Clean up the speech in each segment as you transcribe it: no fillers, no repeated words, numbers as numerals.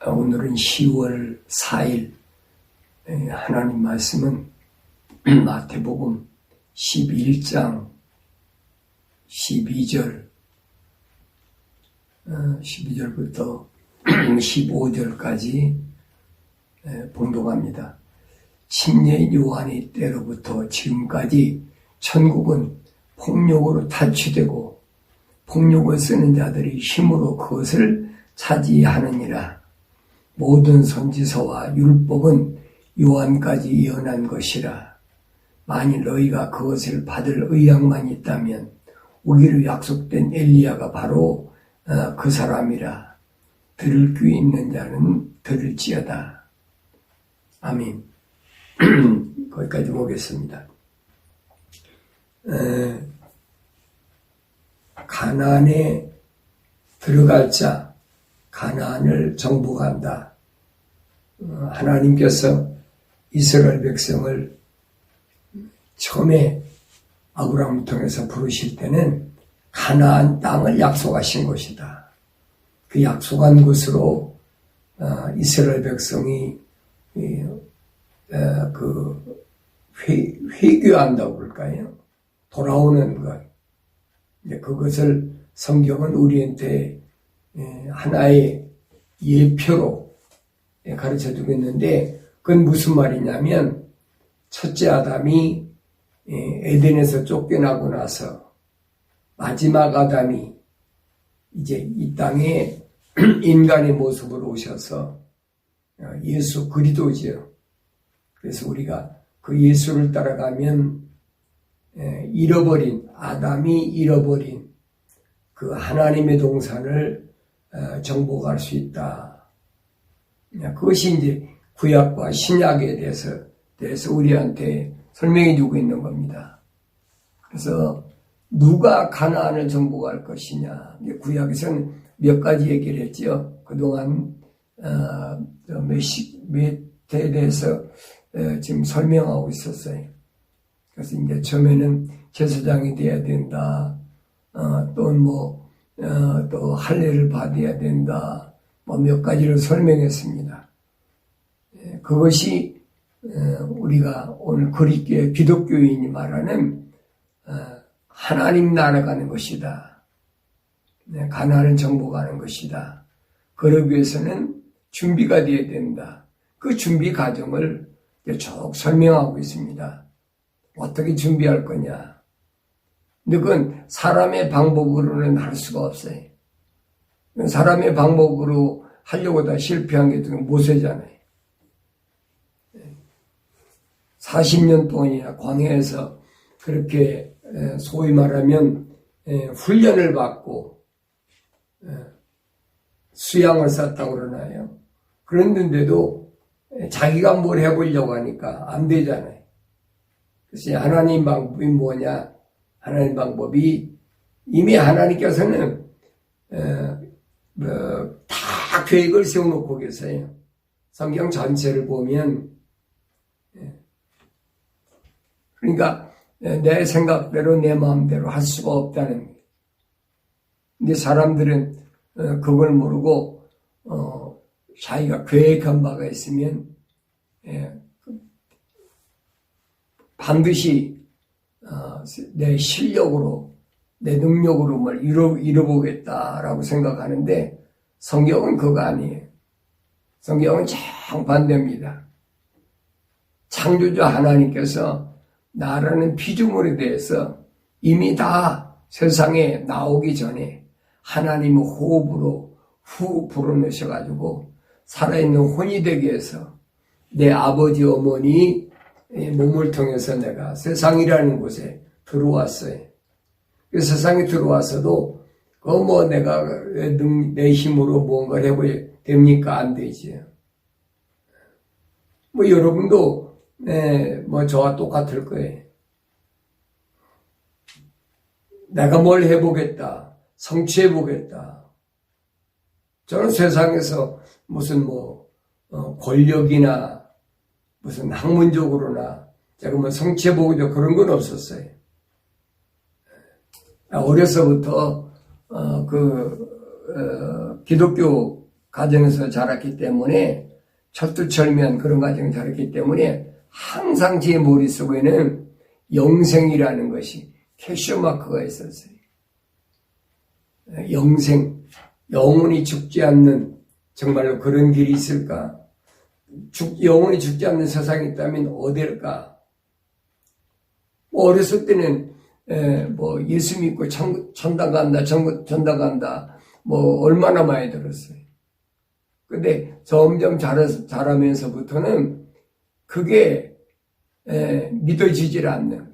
오늘은 10월 4일 하나님 말씀은 마태복음 11장 12절부터 15절까지 봉독합니다. 침례 요한의 때로부터 지금까지 천국은 폭력으로 탈취되고 폭력을 쓰는 자들이 힘으로 그것을 차지하느니라. 모든 선지서와 율법은 요한까지 예언한 것이라. 만일 너희가 그것을 받을 의향만 있다면 오기로 약속된 엘리야가 바로 그 사람이라. 들을 귀 있는 자는 들을지어다. 아멘. 거기까지 보겠습니다. 가나안에 들어갈 자, 가나안을 정복한다. 하나님께서 이스라엘 백성을 처음에 아브라함을 통해서 부르실 때는 가나안 땅을 약속하신 것이다. 그 약속한 곳으로 이스라엘 백성이 회귀한다고 그럴까요? 돌아오는 것. 그것을 성경은 우리한테 하나의 예표로 가르쳐주고 있는데, 그건 무슨 말이냐면, 첫째 아담이 에덴에서 쫓겨나고 나서 마지막 아담이 이제 이 땅에 인간의 모습으로 오셔서 예수 그리스도지요. 그래서 우리가 그 예수를 따라가면 아담이 잃어버린 그 하나님의 동산을 정복할 수 있다. 그것이 이제 구약과 신약에 대해서 우리한테 설명해 주고 있는 겁니다. 그래서 누가 가나안을 정복할 것이냐. 구약에서는 몇 가지 얘기를 했죠. 그동안 몇에 대해서 지금 설명하고 있었어요. 그래서 이제 처음에는 제사장이 돼야 된다. 또 할례를 받아야 된다. 몇 가지를 설명했습니다. 그것이 우리가 오늘 그리스도의 기독교인이 말하는 하나님 나라 가는 것이다. 가나안을 정복하는 것이다. 그러기 위해서는 준비가 되어야 된다. 그 준비 과정을 쭉 설명하고 있습니다. 어떻게 준비할 거냐. 근데 그건 사람의 방법으로는 할 수가 없어요. 사람의 방법으로 하려고 다 실패한 게 모세잖아요. 40년 동안이나 광야에서 그렇게 소위 말하면 훈련을 받고 수양을 쌓았다고 그러나요? 그랬는데도 자기가 뭘 해보려고 하니까 안 되잖아요. 그래서 하나님 방법이 뭐냐? 하나님 방법이 이미 하나님께서는 다 계획을 세워놓고 계세요. 성경 전체를 보면 그러니까 내 생각대로 내 마음대로 할 수가 없다는 거예요. 근데 사람들은 그걸 모르고 자기가 계획한 바가 있으면 반드시 내 실력으로 내 능력으로 뭘 이뤄보겠다라고 생각하는데 성경은 그거 아니에요. 성경은 정반대입니다. 창조주 하나님께서 나라는 피조물에 대해서 이미 다 세상에 나오기 전에 하나님의 호흡으로 후 불어넣으셔가지고 살아있는 혼이 되기 위해서 내 아버지 어머니 몸을 통해서 내가 세상이라는 곳에 들어왔어요. 그 세상에 들어와서도 내가 내 힘으로 뭔가를 해봐야 됩니까? 안 되지. 여러분도 저와 똑같을 거예요. 내가 뭘 해보겠다. 성취해보겠다. 저는 세상에서 무슨 권력이나 무슨 학문적으로나 제가 성취해보고자 그런 건 없었어요. 어려서부터 기독교 가정에서 자랐기 때문에 철두철미한 그런 가정에 자랐기 때문에 항상 제 머릿속에는 영생이라는 것이 캐셔 마크가 있었어요. 영생, 영원히 죽지 않는 정말로 그런 길이 있을까? 영원히 죽지 않는 세상이 있다면 어딜까? 어렸을 때는 예수 믿고 천당 간다, 천당 간다, 얼마나 많이 들었어요. 근데 점점 자라면서부터는 그게 믿어지질 않는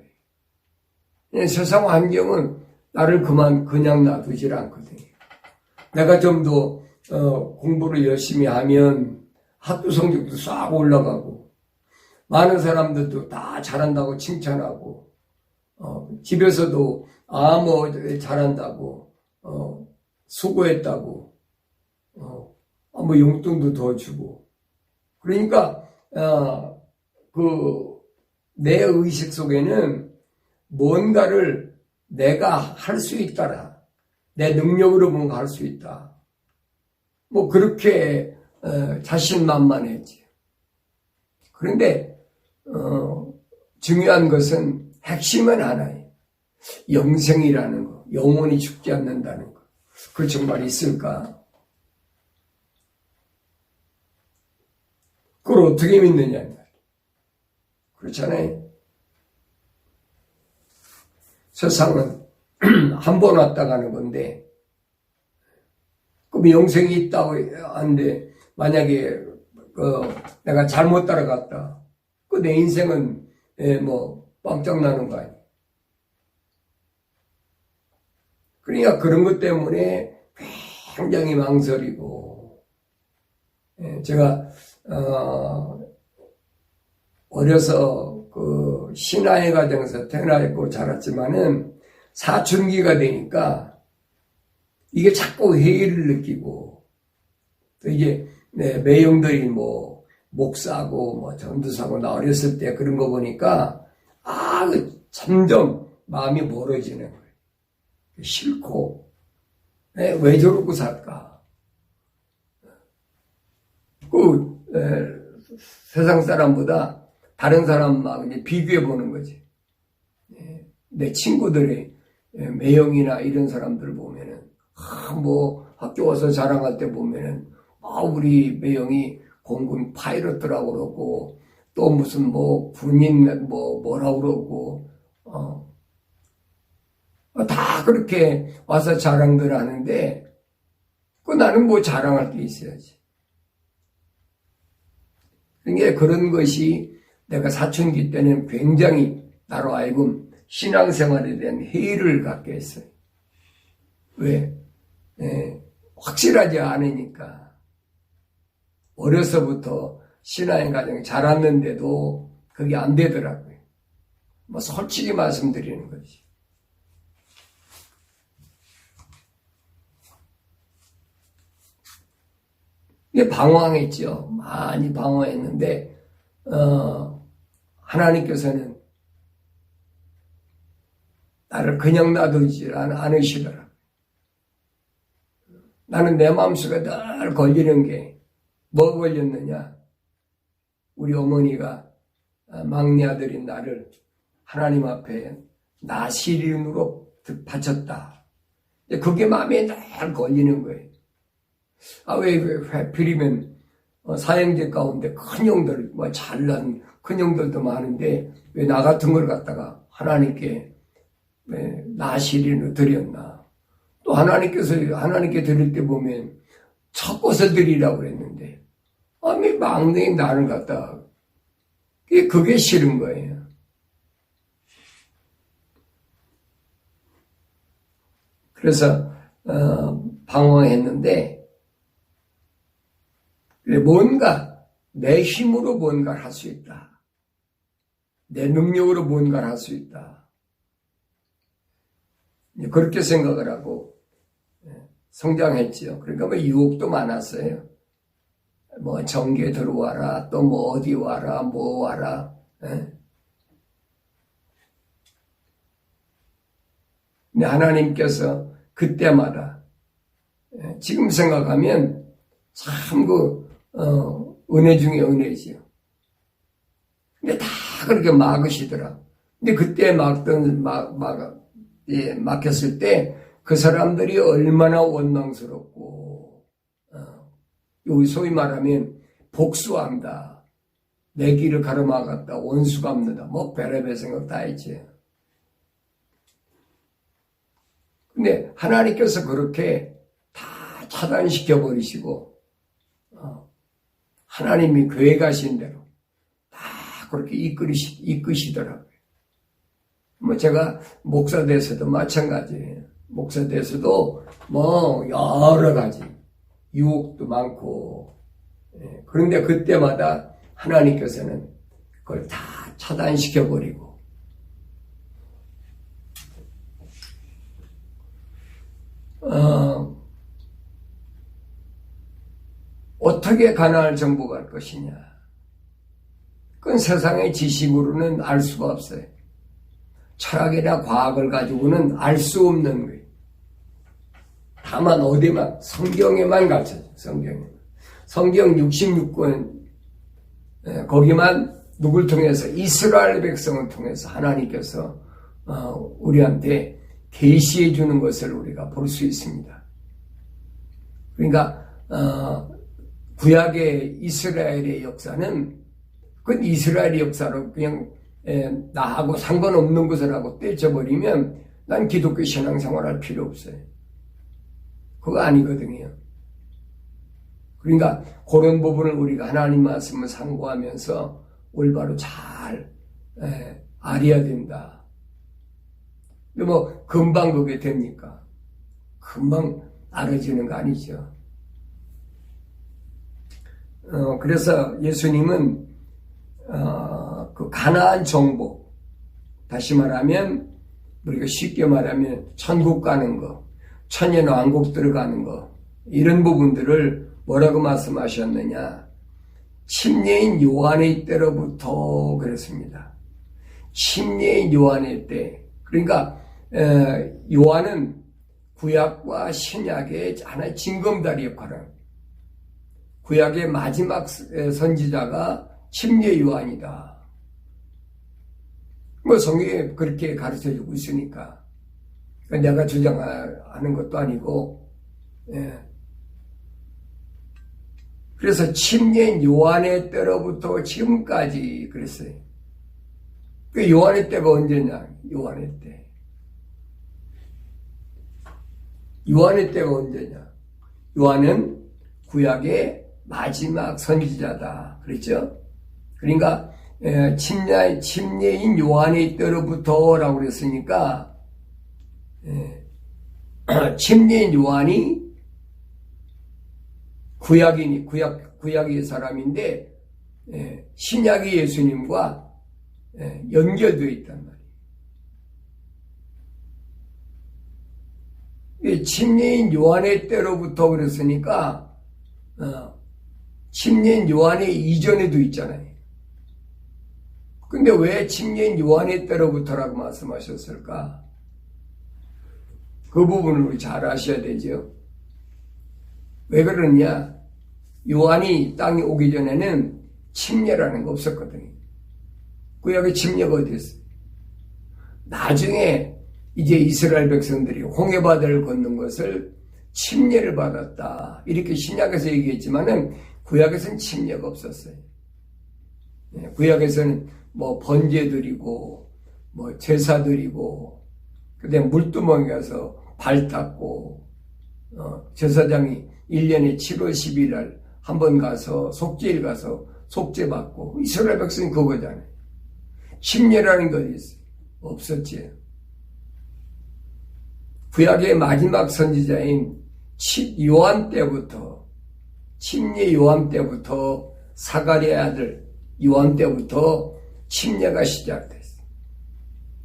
거예요. 세상 환경은 나를 그냥 놔두질 않거든요. 내가 좀 더 공부를 열심히 하면 학교 성적도 싹 올라가고 많은 사람들도 다 잘한다고 칭찬하고 집에서도 잘한다고 수고했다고 용돈도 더 주고 그러니까 내 의식 속에는 뭔가를 내가 할 수 있다라 내 능력으로 뭔가 할 수 있다 그렇게 자신만만했지. 그런데 중요한 것은 핵심은 하나예요. 영생이라는 거, 영원히 죽지 않는다는 거. 그 정말 있을까? 그걸 어떻게 믿느냐? 그렇잖아요. 세상은 한 번 왔다 가는 건데, 그럼 영생이 있다고 하는데, 만약에, 내가 잘못 따라갔다. 내 인생은, 빵짝 나는 거 아니에요. 그러니까 그런 것 때문에 굉장히 망설이고, 제가, 어려서 신하의 가정에서 태어나고 자랐지만은 사춘기가 되니까 이게 자꾸 회의를 느끼고 또 이제 매형들이 목사고 전도사고 나 어렸을 때 그런 거 보니까 점점 마음이 멀어지는 거예요. 싫고 왜 저러고 살까? 세상 사람보다 다른 사람하고 이제 비교해 보는 거지. 내 친구들의 매형이나 이런 사람들 보면은, 학교 와서 자랑할 때 보면은, 우리 매형이 공군 파이러트라고 그러고, 또 무슨 군인 뭐라고 그러고, 다 그렇게 와서 자랑들 하는데, 나는 자랑할 게 있어야지. 그러니까 그런 것이 내가 사춘기 때는 굉장히 나로 하여금 신앙생활에 대한 회의를 갖게 했어요. 왜? 확실하지 않으니까. 어려서부터 신앙의 가정에 자랐는데도 그게 안 되더라고요. 솔직히 말씀드리는 거지. 이게 방황했죠. 많이 방황했는데, 하나님께서는 나를 그냥 놔두지 않으시더라. 나는 내 마음속에 늘 걸리는 게 뭐가 걸렸느냐? 우리 어머니가 막내 아들인 나를 하나님 앞에 나시린으로 바쳤다. 그게 마음에 늘 걸리는 거예요. 왜 하필이면 사형제 가운데 큰 형들, 잘난 큰 형들도 많은데 왜 나 같은 걸 갖다가 하나님께 나시린으로 드렸나? 또 하나님께 드릴 때 보면 첫 것을 드리라고 그랬는데 막내인 나를 갖다가 그게 싫은 거예요. 그래서 방황했는데 뭔가 내 힘으로 뭔가를 할 수 있다. 내 능력으로 뭔가를 할 수 있다. 그렇게 생각을 하고 성장했지요. 그러니까 유혹도 많았어요. 정계 들어와라, 또 어디 와라, 와라. 근데 하나님께서 그때마다 지금 생각하면 참 은혜 중에 은혜지요. 근데 다 그렇게 막으시더라. 근데 그때 막혔을 때 그 사람들이 얼마나 원망스럽고, 여기 소위 말하면 복수한다. 내 길을 가로막았다. 원수 갚는다. 뭐 별의별 생각 다 했지. 근데 하나님께서 그렇게 다 차단시켜 버리시고, 하나님이 계획하신 대로 다 그렇게 이끄시더라고요. 뭐 제가 목사 돼서도 마찬가지예요. 목사 돼서도 뭐 여러 가지 유혹도 많고, 그런데 그때마다 하나님께서는 그걸 다 차단시켜 버리고, 어떻게 가나안을 정복할 것이냐? 그건 세상의 지식으로는 알 수가 없어요. 철학이나 과학을 가지고는 알 수 없는 거예요. 다만 어디만, 성경에만 가르쳐져요. 성경 66권, 거기만 누굴 통해서, 이스라엘 백성을 통해서 하나님께서 우리한테 계시해 주는 것을 우리가 볼 수 있습니다. 그러니까 구약의 이스라엘의 역사는 그건 이스라엘의 역사로 그냥 나하고 상관없는 것을 하고 떼쳐버리면 난 기독교 신앙생활 할 필요 없어요. 그거 아니거든요. 그러니까 그런 부분을 우리가 하나님 말씀을 상고하면서 올바로 잘 알아야 된다. 근데 뭐 금방 그게 됩니까? 금방 알아지는 거 아니죠. 그래서 예수님은 그 가나안 정복, 다시 말하면 우리가 쉽게 말하면 천국 가는 거, 천년왕국 들어가는 거, 이런 부분들을 뭐라고 말씀하셨느냐? 침례인 요한의 때로부터 그랬습니다. 침례인 요한의 때. 그러니까 요한은 구약과 신약의 하나의 징검다리 역할을 합니다. 구약의 마지막 선지자가 침례 요한이다. 뭐 성경에 그렇게 가르쳐주고 있으니까. 내가 주장하는 것도 아니고, 그래서 침례인 요한의 때로부터 지금까지 그랬어요. 그 요한의 때가 언제냐? 요한의 때. 요한의 때가 언제냐? 요한은 구약의 마지막 선지자다. 그랬죠? 그러니까 침례인 요한의 때로부터라고 그랬으니까 침례인 요한이 구약의 사람인데 신약의 예수님과 연결되어 있단 말이에요. 침례인 요한의 때로부터 그랬으니까 침례인 요한의 이전에도 있잖아요. 근데 왜 침례인 요한의 때로부터라고 말씀하셨을까? 그 부분을 우리 잘 아셔야 되죠. 왜 그러냐? 요한이 땅에 오기 전에는 침례라는 거 없었거든요. 구약에 침례가 어디 있어요? 나중에 이제 이스라엘 백성들이 홍해바다를 걷는 것을 침례를 받았다. 이렇게 신약에서 얘기했지만은 구약에서는 침례가 없었어요. 구약에서는 뭐 번제 드리고 뭐 제사 드리고 그다음에 물두멍에 가서 발 닦고 제사장이 1년에 7월 10일 날 한 번 가서 속죄일 가서 속죄 받고 이스라엘 백성이 그거잖아요. 침례라는 것이 있어요. 없었지. 구약의 마지막 선지자인 요한 때부터 침례 요한 때부터 사가랴의 아들 요한 때부터 침례가 시작됐어요.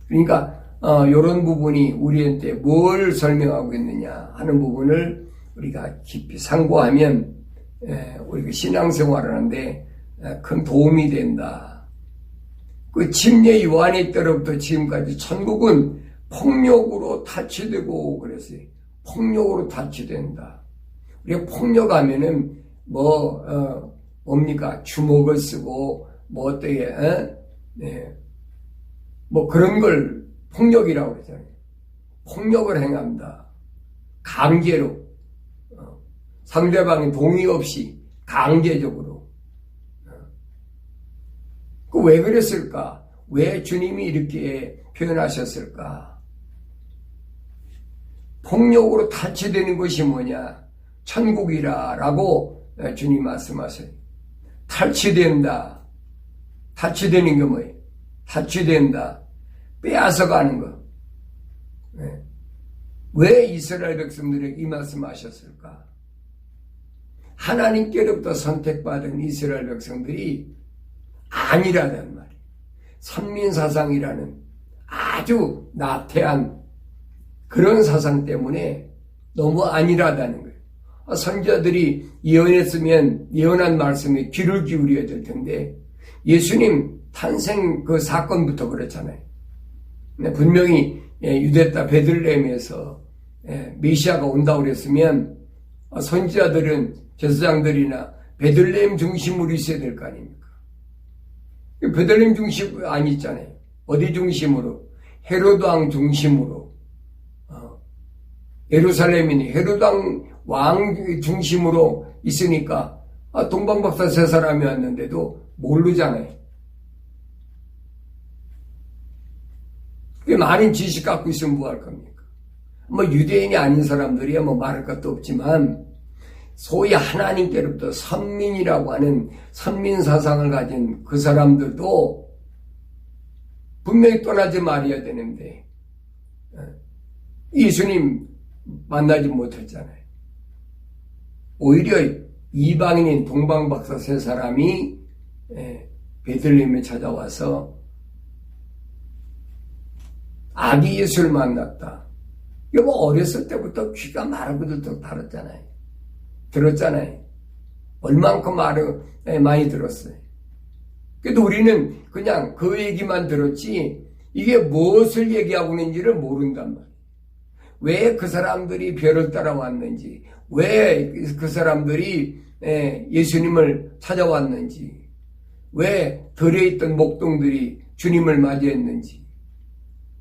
그러니까 이런 부분이 우리한테 뭘 설명하고 있느냐 하는 부분을 우리가 깊이 상고하면 우리가 신앙생활을 하는데 큰 도움이 된다. 그 침례 요한의 때로부터 지금까지 천국은 폭력으로 타치되고 그랬어요. 폭력으로 타치된다. 우리가 폭력하면은 뭡니까? 주먹을 쓰고, 뭐 어떻게, 네. 뭐 그런 걸 폭력이라고 그러잖아요. 폭력을 행한다. 강제로. 상대방의 동의 없이 강제적으로. 그 왜 그랬을까? 왜 주님이 이렇게 표현하셨을까? 폭력으로 탈취되는 것이 뭐냐? 천국이라 라고 주님 말씀하세요. 탈취된다. 탈취되는 게 뭐예요? 탈취된다. 빼앗아가는 거. 네. 왜 이스라엘 백성들에게 이 말씀하셨을까? 하나님께로부터 선택받은 이스라엘 백성들이 아니라는 말이에요. 선민사상이라는 아주 나태한 그런 사상 때문에 너무 안일하다는 거예요. 선지자들이 예언했으면 예언한 말씀에 귀를 기울여야 될 텐데 예수님 탄생 그 사건부터 그렇잖아요. 분명히 유대 땅 베들레헴에서 메시아가 온다고 그랬으면 선지자들은 제사장들이나 베들레헴 중심으로 있어야 될 거 아닙니까? 베들레헴 중심 아니잖아요. 어디 중심으로? 헤롯 왕 중심으로. 예루살렘이니 헤롯 왕 중심으로 있으니까 동방박사 세 사람이 왔는데도 모르잖아요. 많은 지식 갖고 있으면 뭐 할 겁니까? 뭐 유대인이 아닌 사람들이야 뭐 말할 것도 없지만 소위 하나님께로부터 선민이라고 하는 선민사상을 가진 그 사람들도 분명히 떠나지 말아야 되는데 예수님 만나지 못했잖아요. 오히려 이방인인 동방박사 세 사람이 베들레헴에 찾아와서 아기 예수를 만났다. 이거 뭐 어렸을 때부터 귀가 마르고도 달았잖아요. 들었잖아요. 얼만큼 많이 들었어요. 그래도 우리는 그냥 그 얘기만 들었지 이게 무엇을 얘기하고 있는지를 모른단 말이에요. 왜 그 사람들이 별을 따라왔는지, 왜 그 사람들이 예수님을 찾아왔는지, 왜 들에 있던 목동들이 주님을 맞이했는지,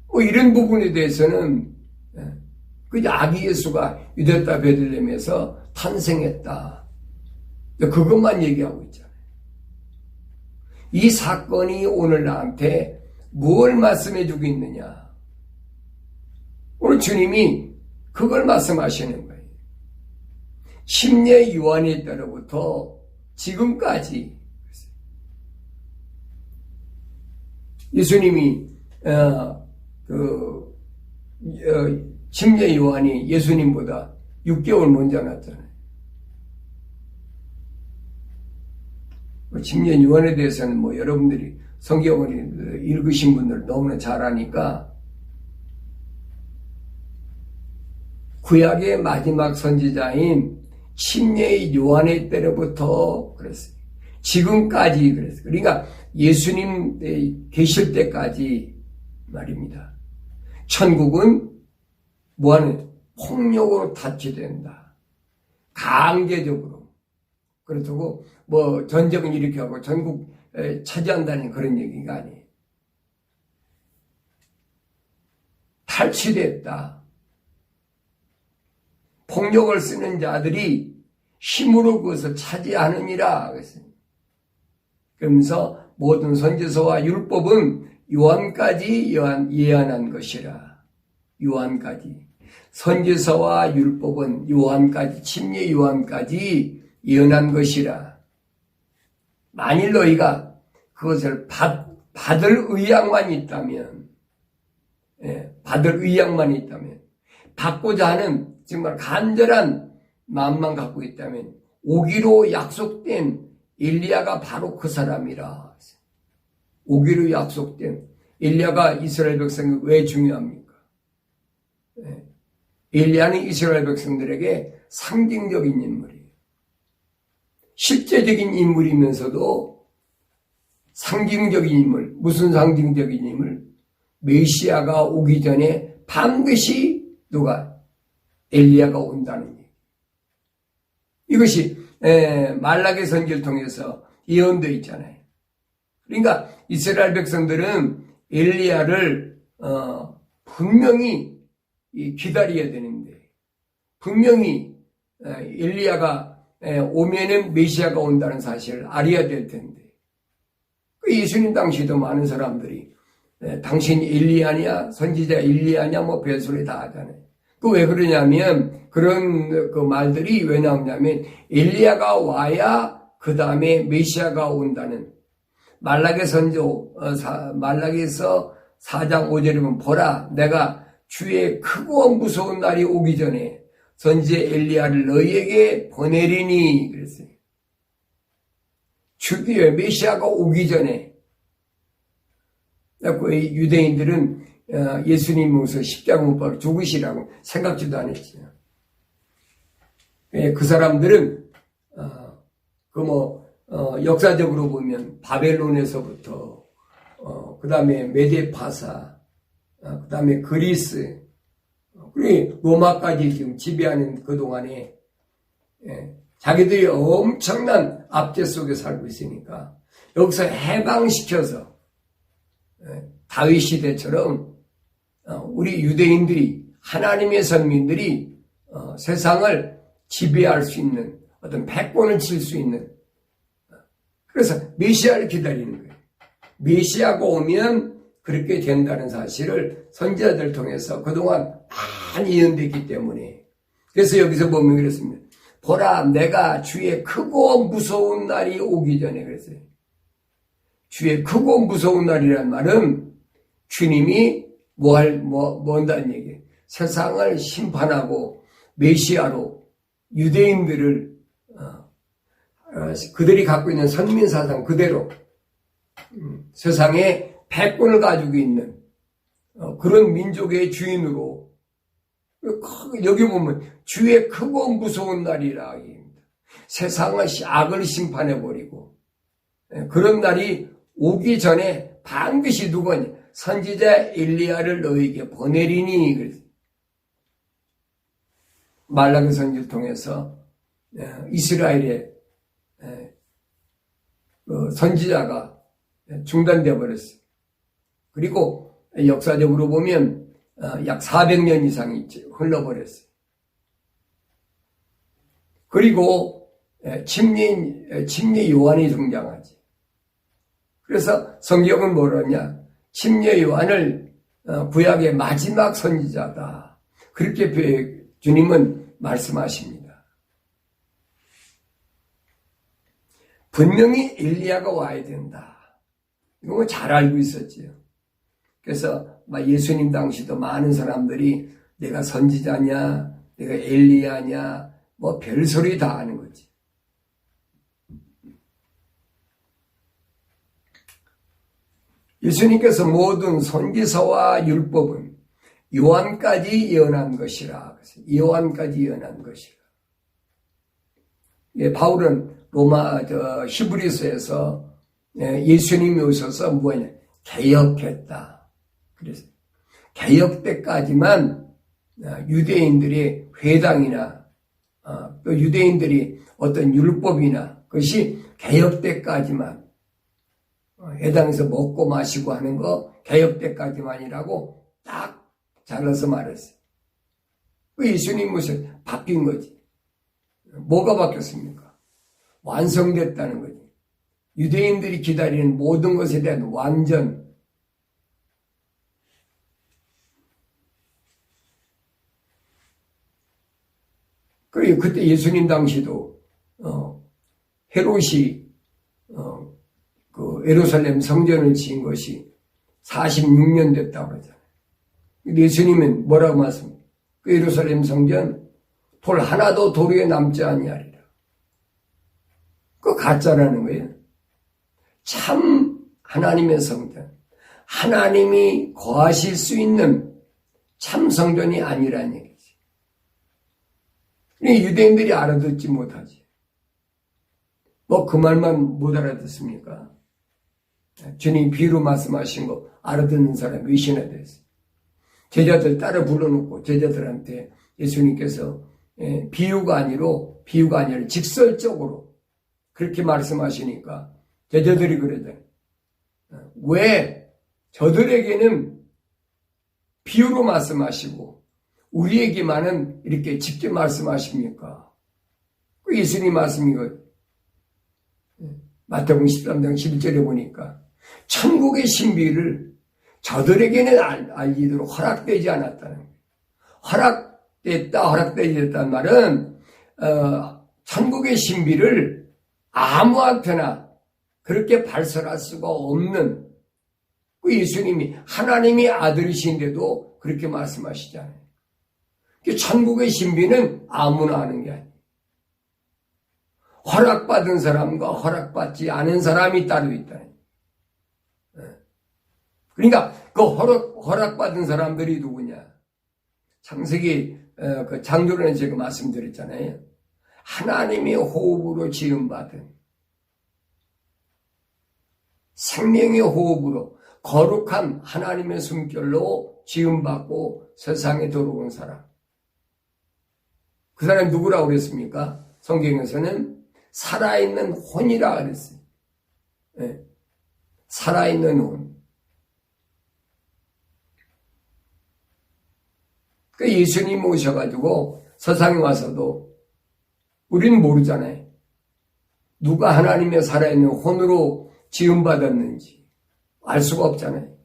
뭐 이런 부분에 대해서는 그 아기 예수가 유대 땅 베들레헴에서 탄생했다. 그것만 얘기하고 있잖아요. 이 사건이 오늘 나한테 뭘 말씀해 주고 있느냐? 오늘 주님이 그걸 말씀하시는 거예요. 심례 요한의 때로부터 지금까지 예수님이 심례 요한이 예수님보다 6개월 먼저 났잖아요. 심례 요한에 대해서는 뭐 여러분들이 성경을 읽으신 분들 너무나 잘 아니까 구약의 마지막 선지자인 심례 요한의 때로부터 그랬어요. 지금까지 그랬어요. 그러니까 예수님 계실 때까지 말입니다. 천국은 뭐하는 폭력으로 탈취된다. 강제적으로. 그렇다고 뭐 전쟁을 일으켜하고 전국 차지한다는 그런 얘기가 아니에요. 탈취됐다. 폭력을 쓰는 자들이 힘으로 그것을 차지하느니라 그랬습니다. 그러면서 모든 선지서와 율법은 요한까지 예언한 것이라. 요한까지. 선지서와 율법은 요한까지, 침례 요한까지 예언한 것이라. 만일 너희가 그것을 받을 의향만 있다면, 받을 의향만 있다면, 받고자 하는 정말 간절한 마음만 갖고 있다면, 오기로 약속된 엘리야가 바로 그 사람이라. 오기로 약속된 엘리야가 이스라엘 백성이 왜 중요합니까? 엘리야는 이스라엘 백성들에게 상징적인 인물이에요. 실제적인 인물이면서도 상징적인 인물. 무슨 상징적인 인물? 메시아가 오기 전에 반드시 누가? 엘리야가 온다는 얘기. 이것이 말라기 선지를 통해서 예언되어 있잖아요. 그러니까 이스라엘 백성들은 엘리야를 분명히 기다려야 되는데, 분명히 엘리야가 오면은 메시아가 온다는 사실을 알아야 될 텐데, 예수님 당시도 많은 사람들이 당신 엘리야냐, 선지자 엘리야냐, 뭐 별소리 다 하잖아요. 그 왜 그러냐면, 그런 그 말들이 왜 나오냐면, 엘리야가 와야 그 다음에 메시아가 온다는, 말라기서 4장 5절에 보면, 보라, 내가 주의 크고 무서운 날이 오기 전에 선지자 엘리야를 너희에게 보내리니, 그랬어요. 주의 메시아가 오기 전에. 유대인들은 예수님 모셔서 십자가 못 박아 죽으시라고 생각지도 안 했죠. 그 사람들은 역사적으로 보면 바벨론에서부터 그 다음에 메데파사, 그 다음에 그리스, 그리고 로마까지 지금 지배하는 그 동안에 자기들이 엄청난 압제 속에 살고 있으니까 여기서 해방시켜서 다윗 시대처럼 우리 유대인들이, 하나님의 선민들이 세상을 지배할 수 있는 어떤 패권을 칠 수 있는, 그래서 메시아를 기다리는 거예요. 메시아가 오면 그렇게 된다는 사실을 선지자들 통해서 그동안 많이 예언됐기 때문에, 그래서 여기서 보면 그랬습니다. 보라, 내가 주의 크고 무서운 날이 오기 전에, 그랬어요. 주의 크고 무서운 날이란 말은 주님이 뭐한다는 얘기예요. 세상을 심판하고 메시아로 유대인들을 그들이 갖고 있는 선민사상 그대로 세상에 패권을 가지고 있는 그런 민족의 주인으로, 여기 보면 주의 크고 무서운 날이라 합니다. 세상을 악을 심판해버리고 그런 날이 오기 전에 반드시 누구냐, 선지자 엘리야를 너에게 보내리니, 그랬어요. 말라기 선지를 통해서 이스라엘의 선지자가 중단되어 버렸어요. 그리고 역사적으로 보면 약 400년 이상이 흘러버렸어요. 그리고 침례 요한이 등장하지. 그래서 성경은 뭐라냐, 침례 요한을 구약의 마지막 선지자다, 그렇게 주님은 말씀하십니다. 분명히 엘리야가 와야 된다. 이거 잘 알고 있었지요. 그래서 예수님 당시도 많은 사람들이 내가 선지자냐, 내가 엘리야냐, 뭐 별소리 다 하는 거지. 예수님께서 모든 선지서와 율법은 요한까지 예언한 것이라. 요한까지 예언한 것이라. 바울은 히브리서에서 예수님이 오셔서 뭐냐, 개혁했다. 그래서 개혁 때까지만 유대인들의 회당이나 또 유대인들이 어떤 율법이나 그것이 개혁 때까지만, 회당에서 먹고 마시고 하는 거 개혁 때까지만이라고 딱 잘라서 말했어요. 예수님 모습 바뀐 거지. 뭐가 바뀌었습니까? 완성됐다는 거지. 유대인들이 기다리는 모든 것에 대한 완전. 그리고 그때 예수님 당시도 헤롯이 그 예루살렘 성전을 지은 것이 46년 됐다고 그러잖아요. 예수님은 뭐라고 말씀합니까? 그 예루살렘 성전 돌 하나도 도리에 남지 아니하리라. 그거 가짜라는 거예요. 참 하나님의 성전, 하나님이 거하실 수 있는 참 성전이 아니라는 얘기지. 유대인들이 알아듣지 못하지. 뭐 그 말만 못 알아듣습니까? 주님 비유로 말씀하신 거 알아듣는 사람이 몇이나 됐어요. 제자들 따라 불러놓고 제자들한테 예수님께서 비유가 아니라 직설적으로 그렇게 말씀하시니까 제자들이 그러잖아요. 왜 저들에게는 비유로 말씀하시고 우리에게만은 이렇게 직접 말씀하십니까? 그 예수님 말씀이거든요. 마태복음 13장 11절에 보니까 천국의 신비를 저들에게는 알리도록 허락되지 않았다는 거예요. 허락되지 않았다는 말은 천국의 신비를 아무한테나 그렇게 발설할 수가 없는 그 예수님이 하나님이 아들이신데도 그렇게 말씀하시잖아요. 천국의 신비는 아무나 아는 게 아니에요. 허락받은 사람과 허락받지 않은 사람이 따로 있다는 거예요. 그러니까 그 허락받은 사람들이 누구냐? 창세기 그 장조론에 제가 말씀드렸잖아요. 하나님의 호흡으로 지음받은 생명의 호흡으로 거룩한 하나님의 숨결로 지음받고 세상에 들어온 사람. 그 사람이 누구라고 그랬습니까? 성경에서는 살아있는 혼이라 그랬어요. 네. 살아있는 혼. 그 예수님 오셔가지고 세상에 와서도 우리는 모르잖아요. 누가 하나님의 살아있는 혼으로 지음받았는지 알 수가 없잖아요.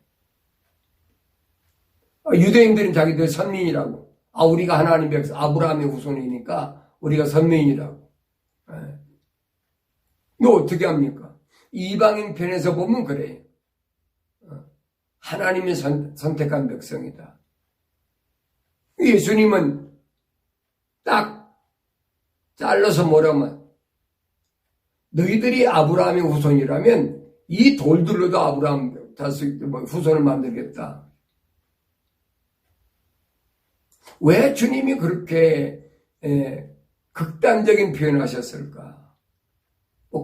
유대인들은 자기들 선민이라고. 우리가 하나님 백성, 아브라함의 후손이니까 우리가 선민이라고. 너 어떻게 합니까? 이방인 편에서 보면 그래요. 하나님이 선택한 백성이다. 예수님은 딱 잘라서 뭐라면 너희들이 아브라함의 후손이라면 이 돌들로도 아브라함 후손을 만들겠다. 왜 주님이 그렇게 극단적인 표현을 하셨을까?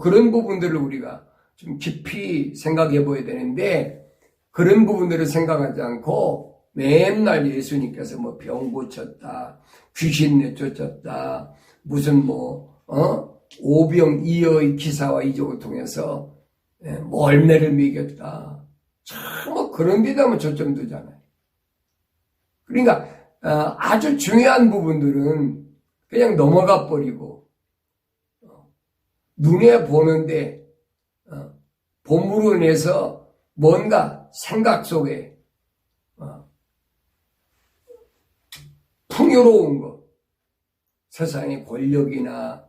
그런 부분들을 우리가 좀 깊이 생각해 봐야 되는데 그런 부분들을 생각하지 않고 맨날 예수님께서 병 고쳤다, 귀신 내쫓았다, 무슨 오병이어의 기사와 이적을 통해서 멀매를 먹였다. 참 그런 데다만 초점 두잖아요. 그러니까 아주 중요한 부분들은 그냥 넘어가 버리고 눈에 보는데 본물로 인해서 뭔가 생각 속에 풍요로운 것, 세상의 권력이나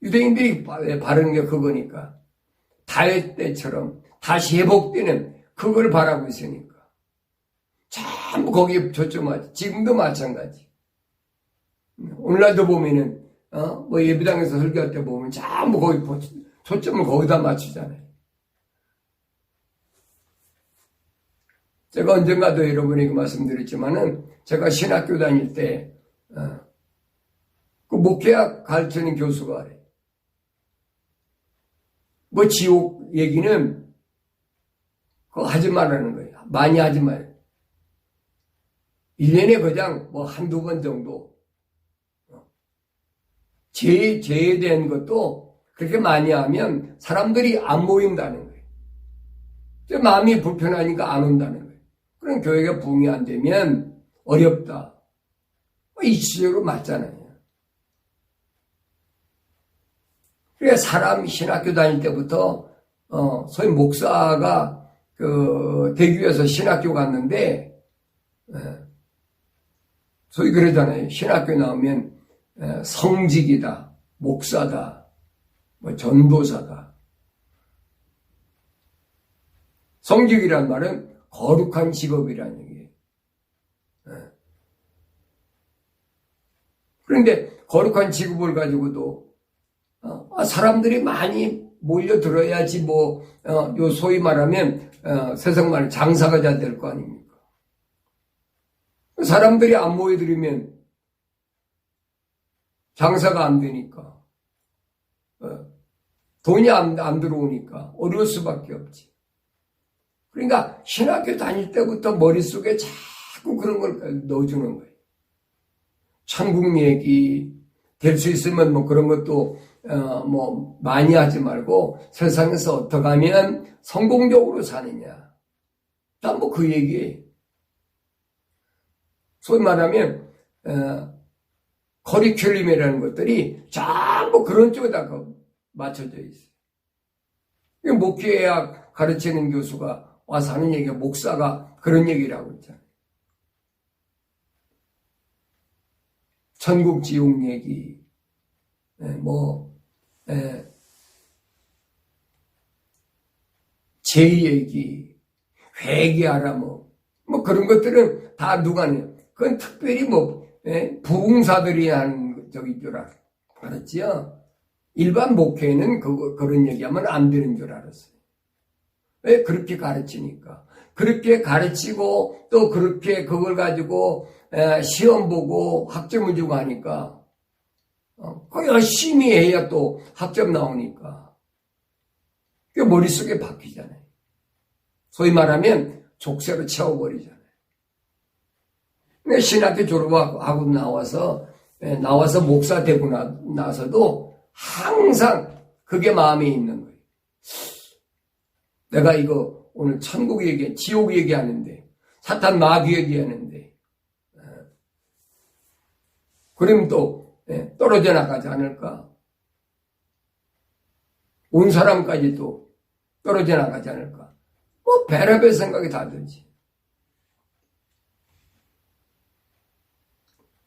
유대인들이 바른 게 그거니까 다윗 때처럼 다시 회복되는 그걸 바라고 있으니까 전부 거기에 초점하지. 지금도 마찬가지. 오늘날도 보면은 예배당에서 설교할 때 보면 전부 거기 초점을 거기다 맞추잖아요. 제가 언젠가도 여러분에게 말씀드렸지만은 제가 신학교 다닐 때 그 목회학 가르치는 교수가 그래. 지옥 얘기는 그거 하지 말라는 거예요. 많이 하지 말아요. 1년에 그냥 한두 번 정도 죄에 대한 것도 그렇게 많이 하면 사람들이 안 모인다는 거예요. 마음이 불편하니까 안 온다는 거예요. 그럼 교회가 부흥이 안 되면 어렵다. 이치적으로 맞잖아요. 그래서 사람 신학교 다닐 때부터 소위 목사가 되기 위해서 신학교 갔는데 소위 그러잖아요. 신학교 나오면 성직이다, 목사다, 전도사다. 성직이란 말은 거룩한 직업이라는 얘기예요. 그런데 거룩한 직업을 가지고도 사람들이 많이 몰려들어야지 요 소위 말하면 세상 말로 장사가 잘 될 거 아닙니까? 사람들이 안 모여들으면 장사가 안 되니까 돈이 안 들어오니까 어려울 수밖에 없지. 그러니까 신학교 다닐 때부터 머릿속에 자꾸 그런 걸 넣어주는 거예요. 천국 얘기 될 수 있으면 뭐 그런 것도 뭐 많이 하지 말고 세상에서 어떻게 하면 성공적으로 사느냐. 다 뭐 그 얘기예요. 소위 말하면 커리큘럼이라는 것들이 전부 그런 쪽에다 맞춰져 있어요. 목회학 가르치는 교수가 와서 하는 얘기가 목사가 그런 얘기를 하고 있잖아요. 천국 지옥 얘기, 제 얘기, 회개하라 뭐 그런 것들은 다 누가 해요? 그건 특별히 부흥사들이 하는 적인 줄 알았지요. 일반 목회는 그런 얘기하면 안 되는 줄 알았어요. 왜? 그렇게 가르치니까. 그렇게 가르치고 또 그렇게 그걸 가지고 시험 보고 학점을 주고 하니까 그 열심히 해야 또 학점 나오니까 그 머릿속에 박히잖아요. 소위 말하면 족쇄로 채워버리잖아요. 신학교 졸업하고 나와서 목사 되고 나서도 항상 그게 마음에 있는 거예요. 내가 이거 오늘 천국 얘기, 지옥 얘기하는데, 사탄 마귀 얘기하는데, 그러면 또 떨어져 나가지 않을까? 온 사람까지 또 떨어져 나가지 않을까? 뭐 별의별 생각이 다 들지.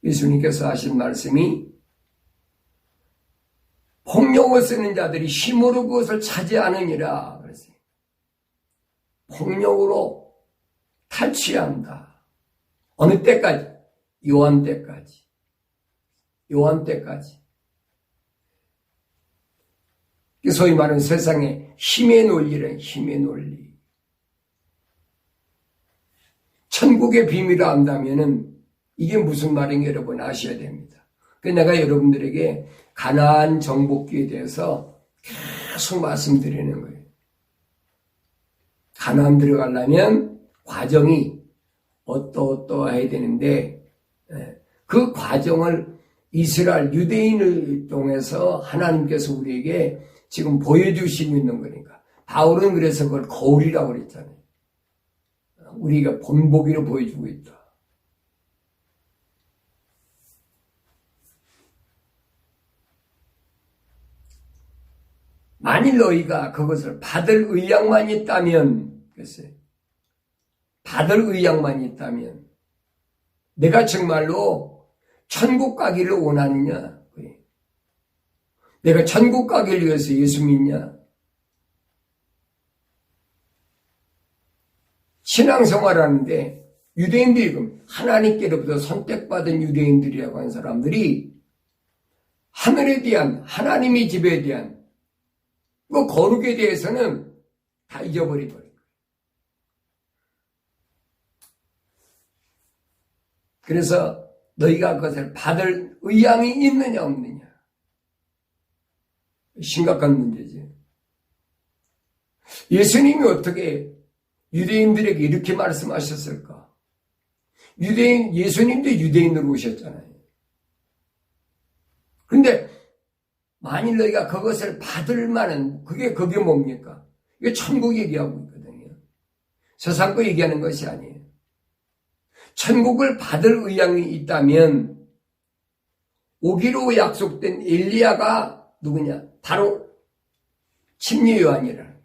예수님께서 하신 말씀이 폭력을 쓰는 자들이 힘으로 그것을 차지하느니라 그랬어요. 폭력으로 탈취한다. 어느 때까지? 요한 때까지. 요한 때까지. 소위 말하는 세상의 힘의 논리는 힘의 논리. 천국의 비밀을 안다면은 이게 무슨 말인가 여러분 아셔야 됩니다. 그래서 내가 여러분들에게 가나안 정복기에 대해서 계속 말씀드리는 거예요. 가나안 들어가려면 과정이 어떠어떠해야 되는데 그 과정을 이스라엘 유대인을 통해서 하나님께서 우리에게 지금 보여주시고 있는 거니까. 바울은 그래서 그걸 거울이라고 그랬잖아요. 우리가 본보기로 보여주고 있다. 만일 너희가 그것을 받을 의향만 있다면, 글쎄, 받을 의향만 있다면, 내가 정말로 천국 가기를 원하느냐? 내가 천국 가기를 위해서 예수 믿냐? 신앙생활 하는데, 유대인들이 하나님께로부터 선택받은 유대인들이라고 하는 사람들이 하늘에 대한, 하나님의 집에 대한 그 거룩에 대해서는 다 잊어버리고 그래서 너희가 그것을 받을 의향이 있느냐 없느냐 심각한 문제지. 예수님이 어떻게 유대인들에게 이렇게 말씀하셨을까? 예수님도 유대인으로 오셨잖아요. 그런데 만일 너희가 그것을 받을 만한 그게 뭡니까? 이게 천국 얘기하고 있거든요. 세상 거 얘기하는 것이 아니에요. 천국을 받을 의향이 있다면 오기로 약속된 엘리야가 누구냐? 바로 침례 요한이라는 거예요.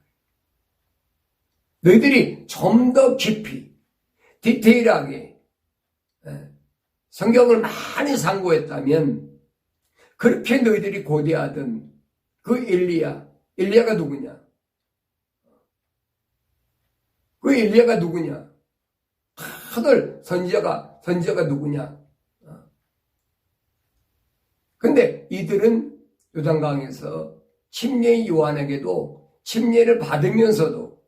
너희들이 좀 더 깊이 디테일하게 성경을 많이 상고했다면 그렇게 너희들이 고대하던 그 엘리야가 누구냐? 그 엘리야가 누구냐? 다들 선지자가 누구냐? 근데 이들은 요단강에서 침례 요한에게도 침례를 받으면서도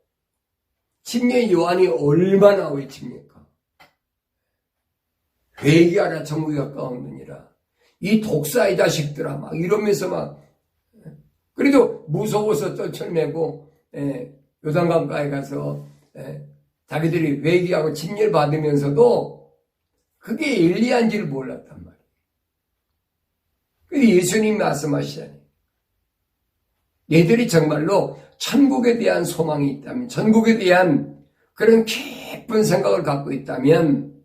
침례 요한이 얼마나 외칩니까? 회개하라 천국이 가까웠느니라. 이 독사의 자식들아 막 이러면서 막 그래도 무서워서 쫓아내고 요단강가에 가서 자기들이 회개하고 침례를 받으면서도 그게 엘리야인지를 몰랐단 말이에요. 근데 예수님이 말씀하시잖아요. 너희들이 정말로 천국에 대한 소망이 있다면, 천국에 대한 그런 깊은 생각을 갖고 있다면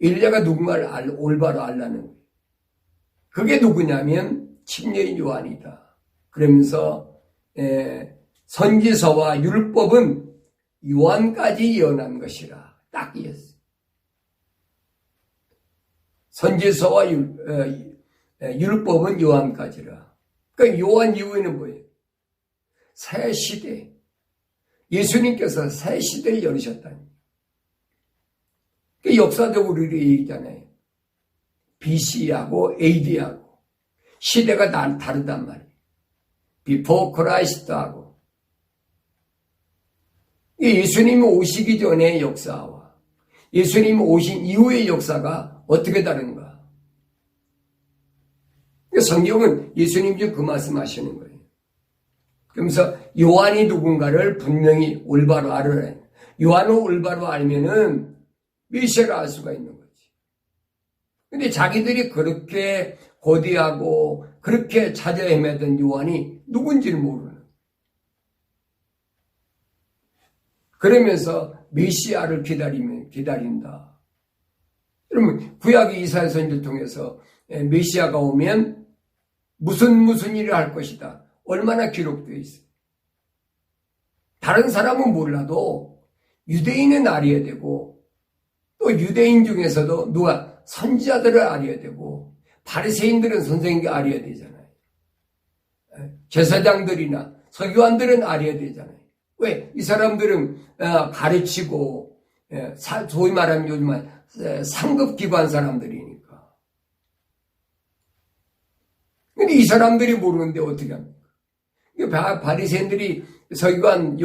엘리야가 누군가를 올바로 알라는 거예요. 그게 누구냐면 침례인 요한이다. 그러면서 선지서와 율법은 요한까지 예언한 것이라 딱 이었어요. 선지서와 율법은 요한까지라. 그러니까 요한 이후에는 뭐예요? 새 시대. 예수님께서 새 시대를 열으셨다니. 그 역사적으로 얘기잖아요. BC하고 AD하고 시대가 다르단 말이에요. 비포 크라이스트하고 예수님이 오시기 전의 역사와 예수님이 오신 이후의 역사가 어떻게 다른가? 성경은 예수님 좀 그 말씀하시는 거예요. 그러면서 요한이 누군가를 분명히 올바로 알아야 해요. 요한을 올바로 알면은 메시아를 알 수가 있는 거지. 근데 자기들이 그렇게 고대하고 그렇게 찾아 헤매던 요한이 누군지를 모르는. 그러면서 메시아를 기다린다. 그러면 구약의 이사야 선지를 통해서 메시아가 오면 무슨 일을 할 것이다. 얼마나 기록되어 있어요. 다른 사람은 몰라도 유대인은 알아야 되고 또 유대인 중에서도 누가 선지자들을 알아야 되고 바리새인들은 선생님께 알아야 되잖아요. 제사장들이나 서기관들은 알아야 되잖아요. 왜? 이 사람들은 가르치고 소위 말하면 요즘 상급기관 사람들이니까. 근데 이 사람들이 모르는데 어떻게 합니까? 바리새인들이 서기관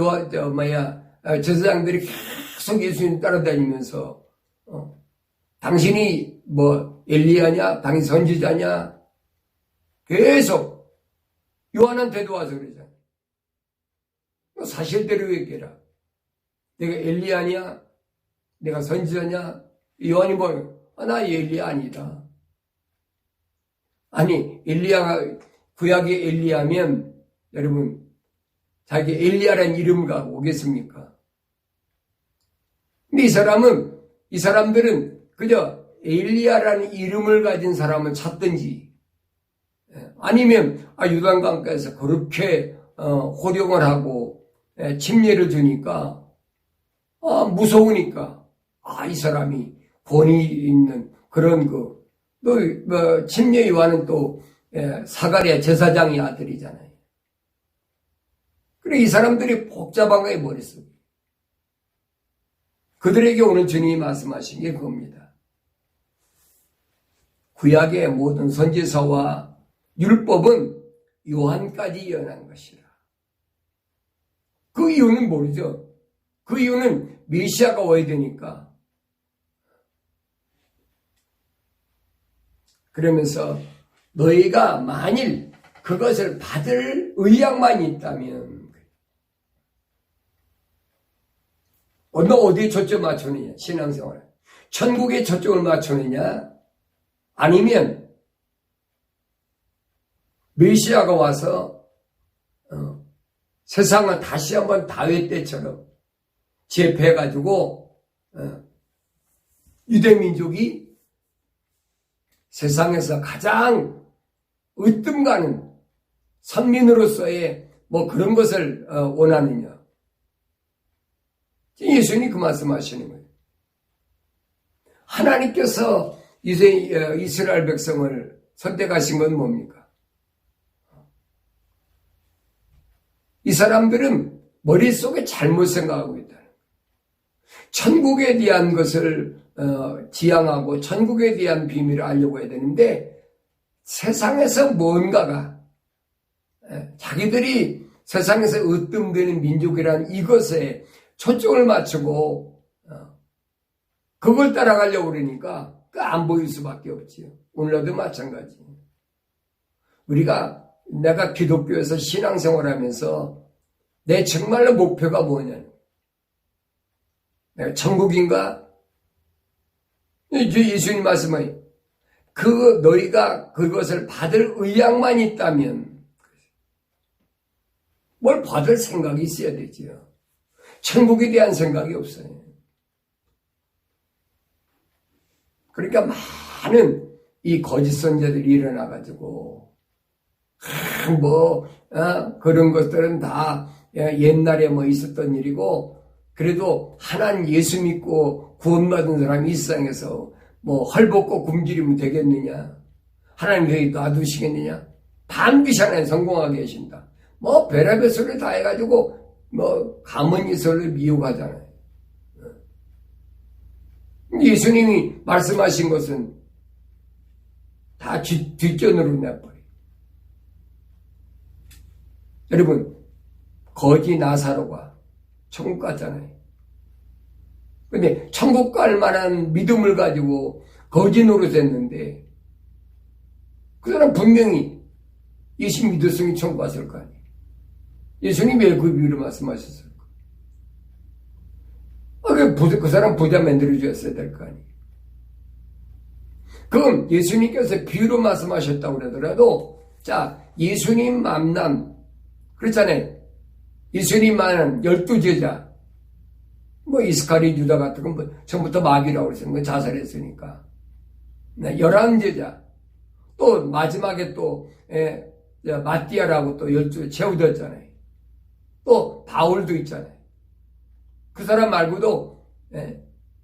제사장들이 계속 예수님 따라다니면서 당신이 뭐 엘리야냐, 당신 선지자냐 계속 요한한테도 와서 그러잖아요. 사실대로 얘기해라. 내가 엘리야냐, 내가 선지자냐? 요한이 뭐예요? 나 엘리야 아니다. 아니 엘리야가 구약의 엘리야면 여러분 자기 엘리야라는 이름을 갖고 오겠습니까? 근데 이 사람들은 그저 엘리야라는 이름을 가진 사람을 찾든지 아니면 유단강가에서 그렇게 호령을 하고 침례를 주니까 무서우니까 이 사람이 권위 있는 그런 또 침례 요한은 또 사가랴 제사장의 아들이잖아요. 그래 이 사람들이 복잡한 거에 머릿속에. 그들에게 오늘 주님이 말씀하신 게 그겁니다. 구약의 모든 선지서와 율법은 요한까지 예언한 것이라. 그 이유는 모르죠. 그 이유는 메시아가 와야 되니까. 그러면서 너희가 만일 그것을 받을 의향만 있다면 너 어디에 초점 맞추느냐? 신앙생활. 천국에 초점을 맞추느냐? 아니면 메시아가 와서 세상을 다시 한번 다윗 때처럼 재패해가지고 유대민족이 세상에서 가장 으뜸 가는 선민으로서의 그런 것을 원하느냐. 예수님이 그 말씀하시는 거예요. 하나님께서 이스라엘 백성을 선택하신 건 뭡니까? 이 사람들은 머릿속에 잘못 생각하고 있다. 천국에 대한 것을 지향하고 천국에 대한 비밀을 알려고 해야 되는데 세상에서 뭔가가 자기들이 세상에서 으뜸되는 민족이라는 이것에 초점을 맞추고 그걸 따라가려고 그러니까 안 보일 수밖에 없지요. 오늘도 마찬가지. 내가 기독교에서 신앙생활하면서 내 정말로 목표가 뭐냐? 내가 천국인가? 예수님 말씀하니 너희가 그것을 받을 의향만 있다면 뭘 받을 생각이 있어야 되지요. 천국에 대한 생각이 없어요. 그러니까 많은 이 거짓 선자들이 일어나가지고 그런 것들은 다 옛날에 있었던 일이고, 그래도 하나님 예수 믿고 구원받은 사람이 이 세상에서 헐벗고 굶주리면 되겠느냐? 하나님 여기 놔두시겠느냐? 반드시 하나님 성공하게 계신다. 별의별 소리 다 해가지고 가문이설을 미혹하잖아요. 예수님이 말씀하신 것은 다 뒷전으로 내버려. 여러분, 거지 나사로가 천국 갔잖아요. 근데 천국 갈 만한 믿음을 가지고 거지 노릇했는데 그 사람 분명히 예수 믿었으니 천국 갔을 거 아니에요. 예수님이 왜 그 비유를 말씀하셨을까? 그 사람 부자 만들어주었어야 될 거 아니에요. 그럼 예수님께서 비유로 말씀하셨다고 그러더라도, 자, 예수님 만난, 그렇잖아요. 예수님 만난 12제자, 이스카리 유다 같은 건 처음부터 마귀라고 그랬어요. 그 자살했으니까. 11제자. 또 마지막에 또 마띠아라고 또 12 채워졌잖아요. 또 바울도 있잖아요. 그 사람 말고도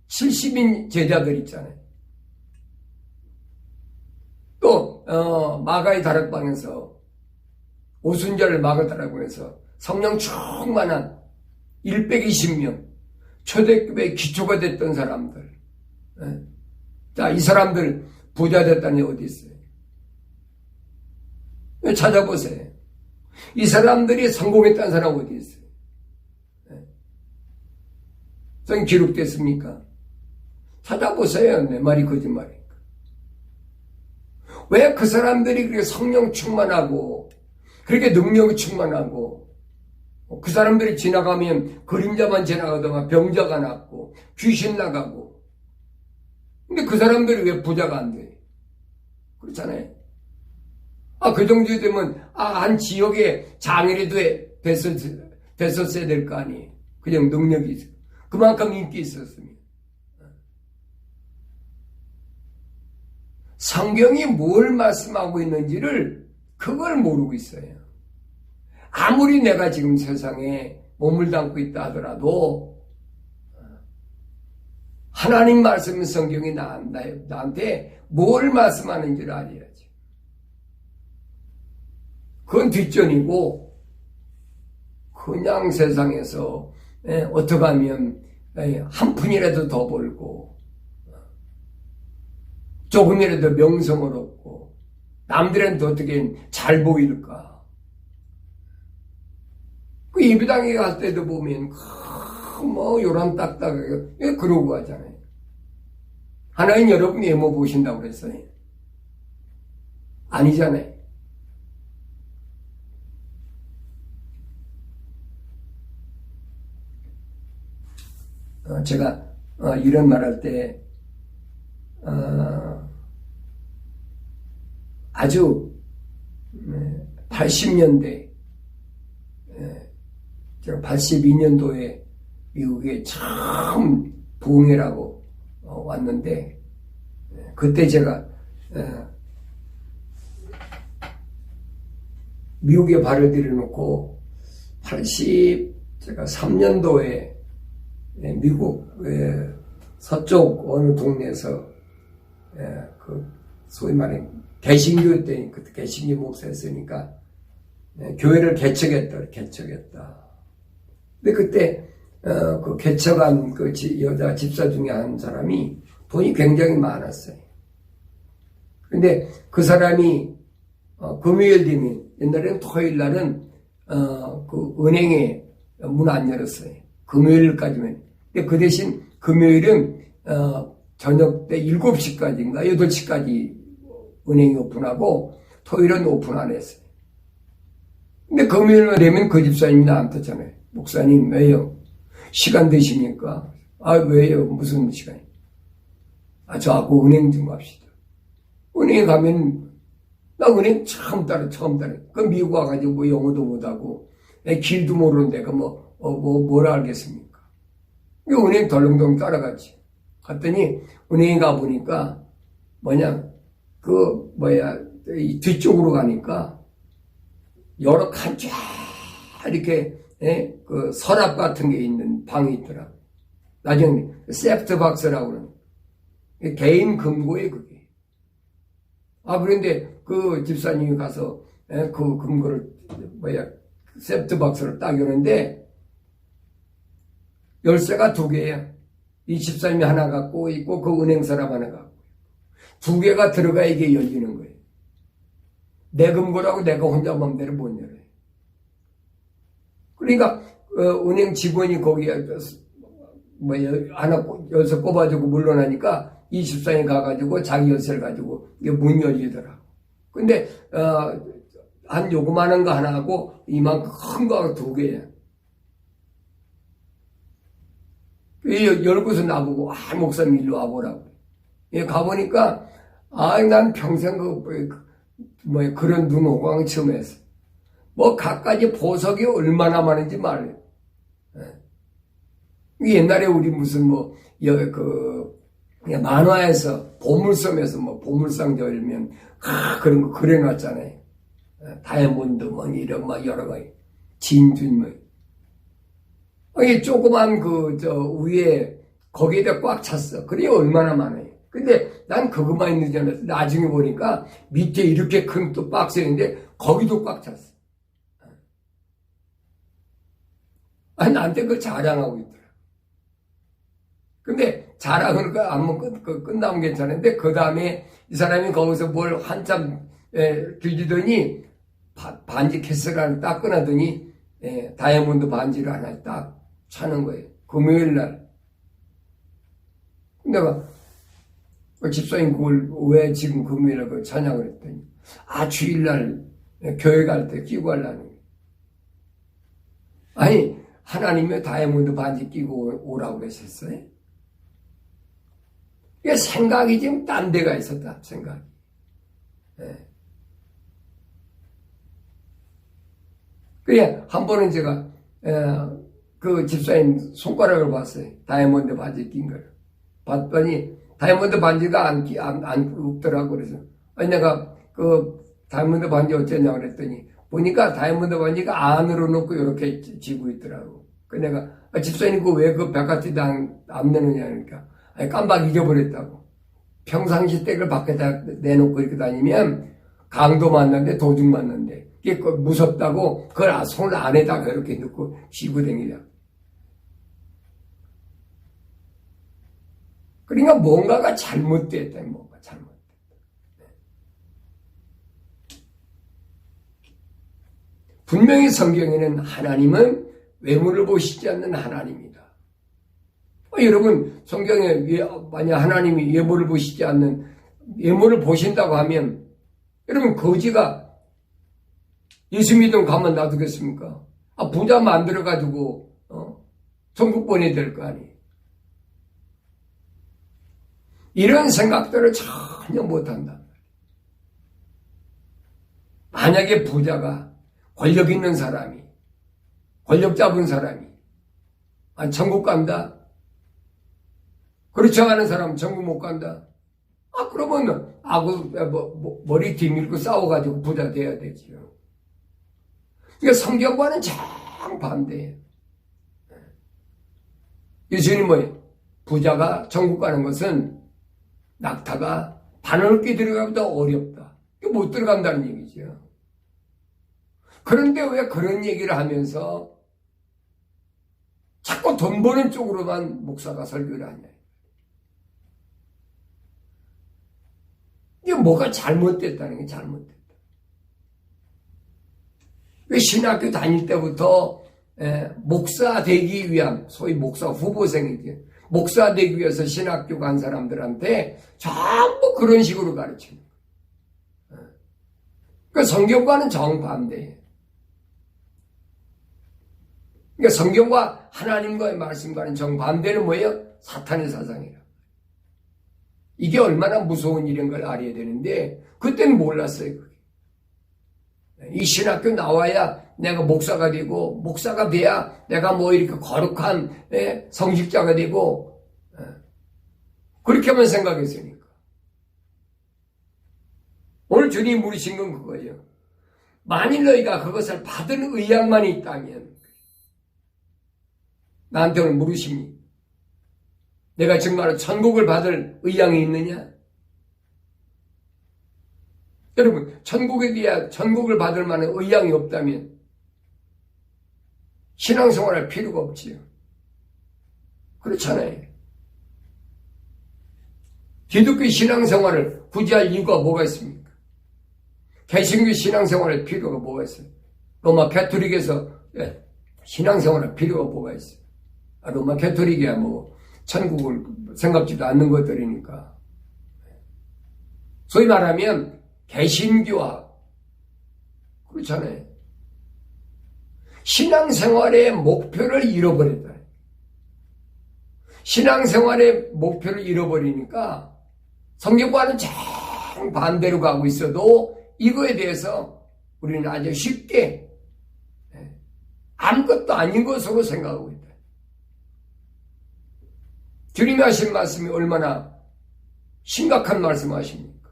70인 제자들 있잖아요. 또 마가의 다락방에서 오순절을 막았다라고 해서 성령 충만한 120명 초대급의 기초가 됐던 사람들. 자, 이 사람들 부자 됐다니 어디 있어요? 찾아보세요. 이 사람들이 성공했다는 사람 어디 있어요? 성경 기록됐습니까? 찾아보세요. 내 말이 거짓말이니까. 왜 그 사람들이 그렇게 성령 충만하고 그렇게 능력이 충만하고 그 사람들이 지나가면 그림자만 지나가다가 병자가 낫고 귀신 나가고, 근데 그 사람들이 왜 부자가 안 돼? 그렇잖아요. 그 정도 되면 한 지역에 장애라도 됐었어야 될 거 아니에요. 그냥 능력이 있어. 그만큼 인기 있었습니다. 성경이 뭘 말씀하고 있는지를 그걸 모르고 있어요. 아무리 내가 지금 세상에 몸을 담고 있다 하더라도 하나님 말씀 성경이 나한테 뭘 말씀하는지를 알아야지. 그건 뒷전이고, 그냥 세상에서 어떻게 하면 한 푼이라도 더 벌고 조금이라도 명성을 얻고 남들한테 어떻게 잘 보일까. 그 예배당에 갈 때도 보면 요런 딱딱하게 그러고 하잖아요. 하나님 여러분 외모 보신다고 그랬어요? 아니잖아요. 제가 이런 말 할 때 아주 80년대 제가 82년도에 미국에 처음 부흥회라고 왔는데, 그때 제가 미국에 발을 들여놓고 제가 3년도에 미국 서쪽 어느 동네에서 그 소위 말해 개신교 때 그때 개신교 목사였으니까 교회를 개척했다. 근데 그때 그 개척한 그 여자 집사 중에 한 사람이 돈이 굉장히 많았어요. 근데 그 사람이 금요일 되면, 옛날에는 토요일 날은 그 은행에 문 안 열었어요. 금요일까지만. 근데 그 대신 금요일은 저녁 때 7시까지인가 8시까지 은행이 오픈하고 토요일은 오픈 안 했어요. 근데 금요일만 되면 그 집사님이 나한테 전화해요. 목사님, 왜요? 시간 되십니까? 왜요? 무슨 시간이? 저하고 은행 좀 합시다. 은행에 가면, 나 은행 처음 따라. 그 미국 와가지고 뭐 영어도 못하고, 길도 모르는데, 뭘 알겠습니까? 은행 덜렁덜렁 따라갔지. 갔더니, 은행에 가보니까, 이 뒤쪽으로 가니까, 여러 칸 쫙, 이렇게, 그 서랍 같은 게 있는 방이 있더라. 나중에, 세프트박스라고 그러는. 개인 금고에 그게. 그런데 그 집사님이 가서, 그 금고를, 세프트박스를 딱 여는데, 열쇠가 2개야. 이 집사님이 하나 갖고 있고, 그 은행 사람 하나 갖고. 2개가 들어가 이게 열리는 거예요. 내 금고라고 내가 혼자 맘대로 못 열어요. 그러니까, 은행 직원이 거기에, 하나 열쇠 꼽아주고 물러나니까, 이 집사님이 가가지고 자기 열쇠를 가지고 이게 문 열리더라고. 근데, 한 요그마한 거 하나 하고, 이만큼 큰 거 2개야. 열고서 나보고, 목사님 일로 와보라고. 가보니까, 난 평생 그런 눈호강 처음 했어. 갖가지 보석이 얼마나 많은지 말이에요. 옛날에 우리 무슨 만화에서 보물섬에서 보물상 열면, 그런 거 그려놨잖아요. 다이아몬드, 이런, 여러 가지. 진주, 이 조그만 위에, 거기에다 꽉 찼어. 그래, 얼마나 많아요. 근데 난 그것만 있는 줄 알았어. 나중에 보니까 밑에 이렇게 큰 또 박스 있는데, 거기도 꽉 찼어. 나한테 그걸 자랑하고 있더라. 근데 자랑을 끝나면 괜찮은데, 그 다음에 이 사람이 거기서 뭘 한참 뒤지더니, 반지 캐스를 딱 꺼내더니, 다이아몬드 반지를 하나 딱 차는 거예요. 금요일 날. 내가, 집사님 그걸 왜 지금 금요일 날 찬양을 했더니, 주일날 교회 갈 때 끼고 하려는 거예요. 아니, 하나님의 다이아몬드 반지 끼고 오라고 그러셨어요? 이게 생각이 지금 딴 데가 있었다, 생각이. 그래, 한 번은 제가, 그 집사님 손가락을 봤어요. 다이아몬드 반지 낀 걸. 봤더니, 다이아몬드 반지가 안 없더라고. 그래서, 내가 그 다이아몬드 반지 어쩌냐고 그랬더니, 보니까 다이아몬드 반지가 안으로 넣고 이렇게 쥐고 있더라고. 그 내가, 집사님 왜 그 백화티도 안 내느냐, 그러니까. 깜빡 잊어버렸다고. 평상시 댁을 밖에다 내놓고 이렇게 다니면, 강도 만났는데 도둑 만났는데, 이게 무섭다고 그걸 손 안에다가 이렇게 넣고 쥐고 다니냐. 그러니까 뭔가가 잘못됐다, 뭔가 잘못됐다. 분명히 성경에는 하나님은 외모를 보시지 않는 하나님이다. 여러분, 성경에 만약 하나님이 외모를 보시지 않는, 외모를 보신다고 하면, 여러분, 거지가 예수 믿으면 가만 놔두겠습니까? 부자 만들어가지고, 천국 보내야 될 거 아니에요. 이런 생각들을 전혀 못한다. 만약에 부자가 권력 있는 사람이, 권력 잡은 사람이, 천국 간다? 그렇지 않은 사람은 천국 못 간다? 그러면, 머리 뒤밀고 싸워가지고 부자 돼야 되지요. 그러니까 성경과는 정반대예요. 예수님 부자가 천국 가는 것은 낙타가 바늘끼 들어가기보다 어렵다. 못 들어간다는 얘기죠. 그런데 왜 그런 얘기를 하면서 자꾸 돈 버는 쪽으로만 목사가 설교를 하냐. 이게 뭐가 잘못됐다는 게 잘못됐다. 왜 신학교 다닐 때부터 목사 되기 위한, 소위 목사 후보생이지. 목사 되기 위해서 신학교 간 사람들한테 전부 그런 식으로 가르치는 거예요. 그러니까 성경과는 정반대예요. 그러니까 성경과 하나님과의 말씀과는 정반대는 뭐예요? 사탄의 사상이라. 이게 얼마나 무서운 일인 걸 알아야 되는데 그때는 몰랐어요. 이 신학교 나와야 내가 목사가 되고 목사가 돼야 내가 뭐 이렇게 거룩한 성직자가 되고 그렇게만 생각했으니까. 오늘 주님이 물으신 건 그거예요. 만일 너희가 그것을 받은 의향만 있다면 나한테 오늘 물으십니 내가 정말 천국을 받을 의향이 있느냐? 여러분, 천국에 대한 천국을 받을 만한 의향이 없다면 신앙생활할 필요가 없지요. 그렇잖아요. 기독교 신앙생활을 굳이 할 이유가 뭐가 있습니까? 개신교 신앙생활할 필요가 뭐가 있어요? 로마 가톨릭에서 신앙생활할 필요가 뭐가 있어요? 로마 가톨릭이야 뭐 천국을 생각지도 않는 것들이니까. 소위 말하면 개신교와 그렇잖아요. 신앙생활의 목표를 잃어버렸다. 신앙생활의 목표를 잃어버리니까 성경과는 정반대로 가고 있어도 이거에 대해서 우리는 아주 쉽게 아무것도 아닌 것으로 생각하고 있다. 주님이 하신 말씀이 얼마나 심각한 말씀하십니까?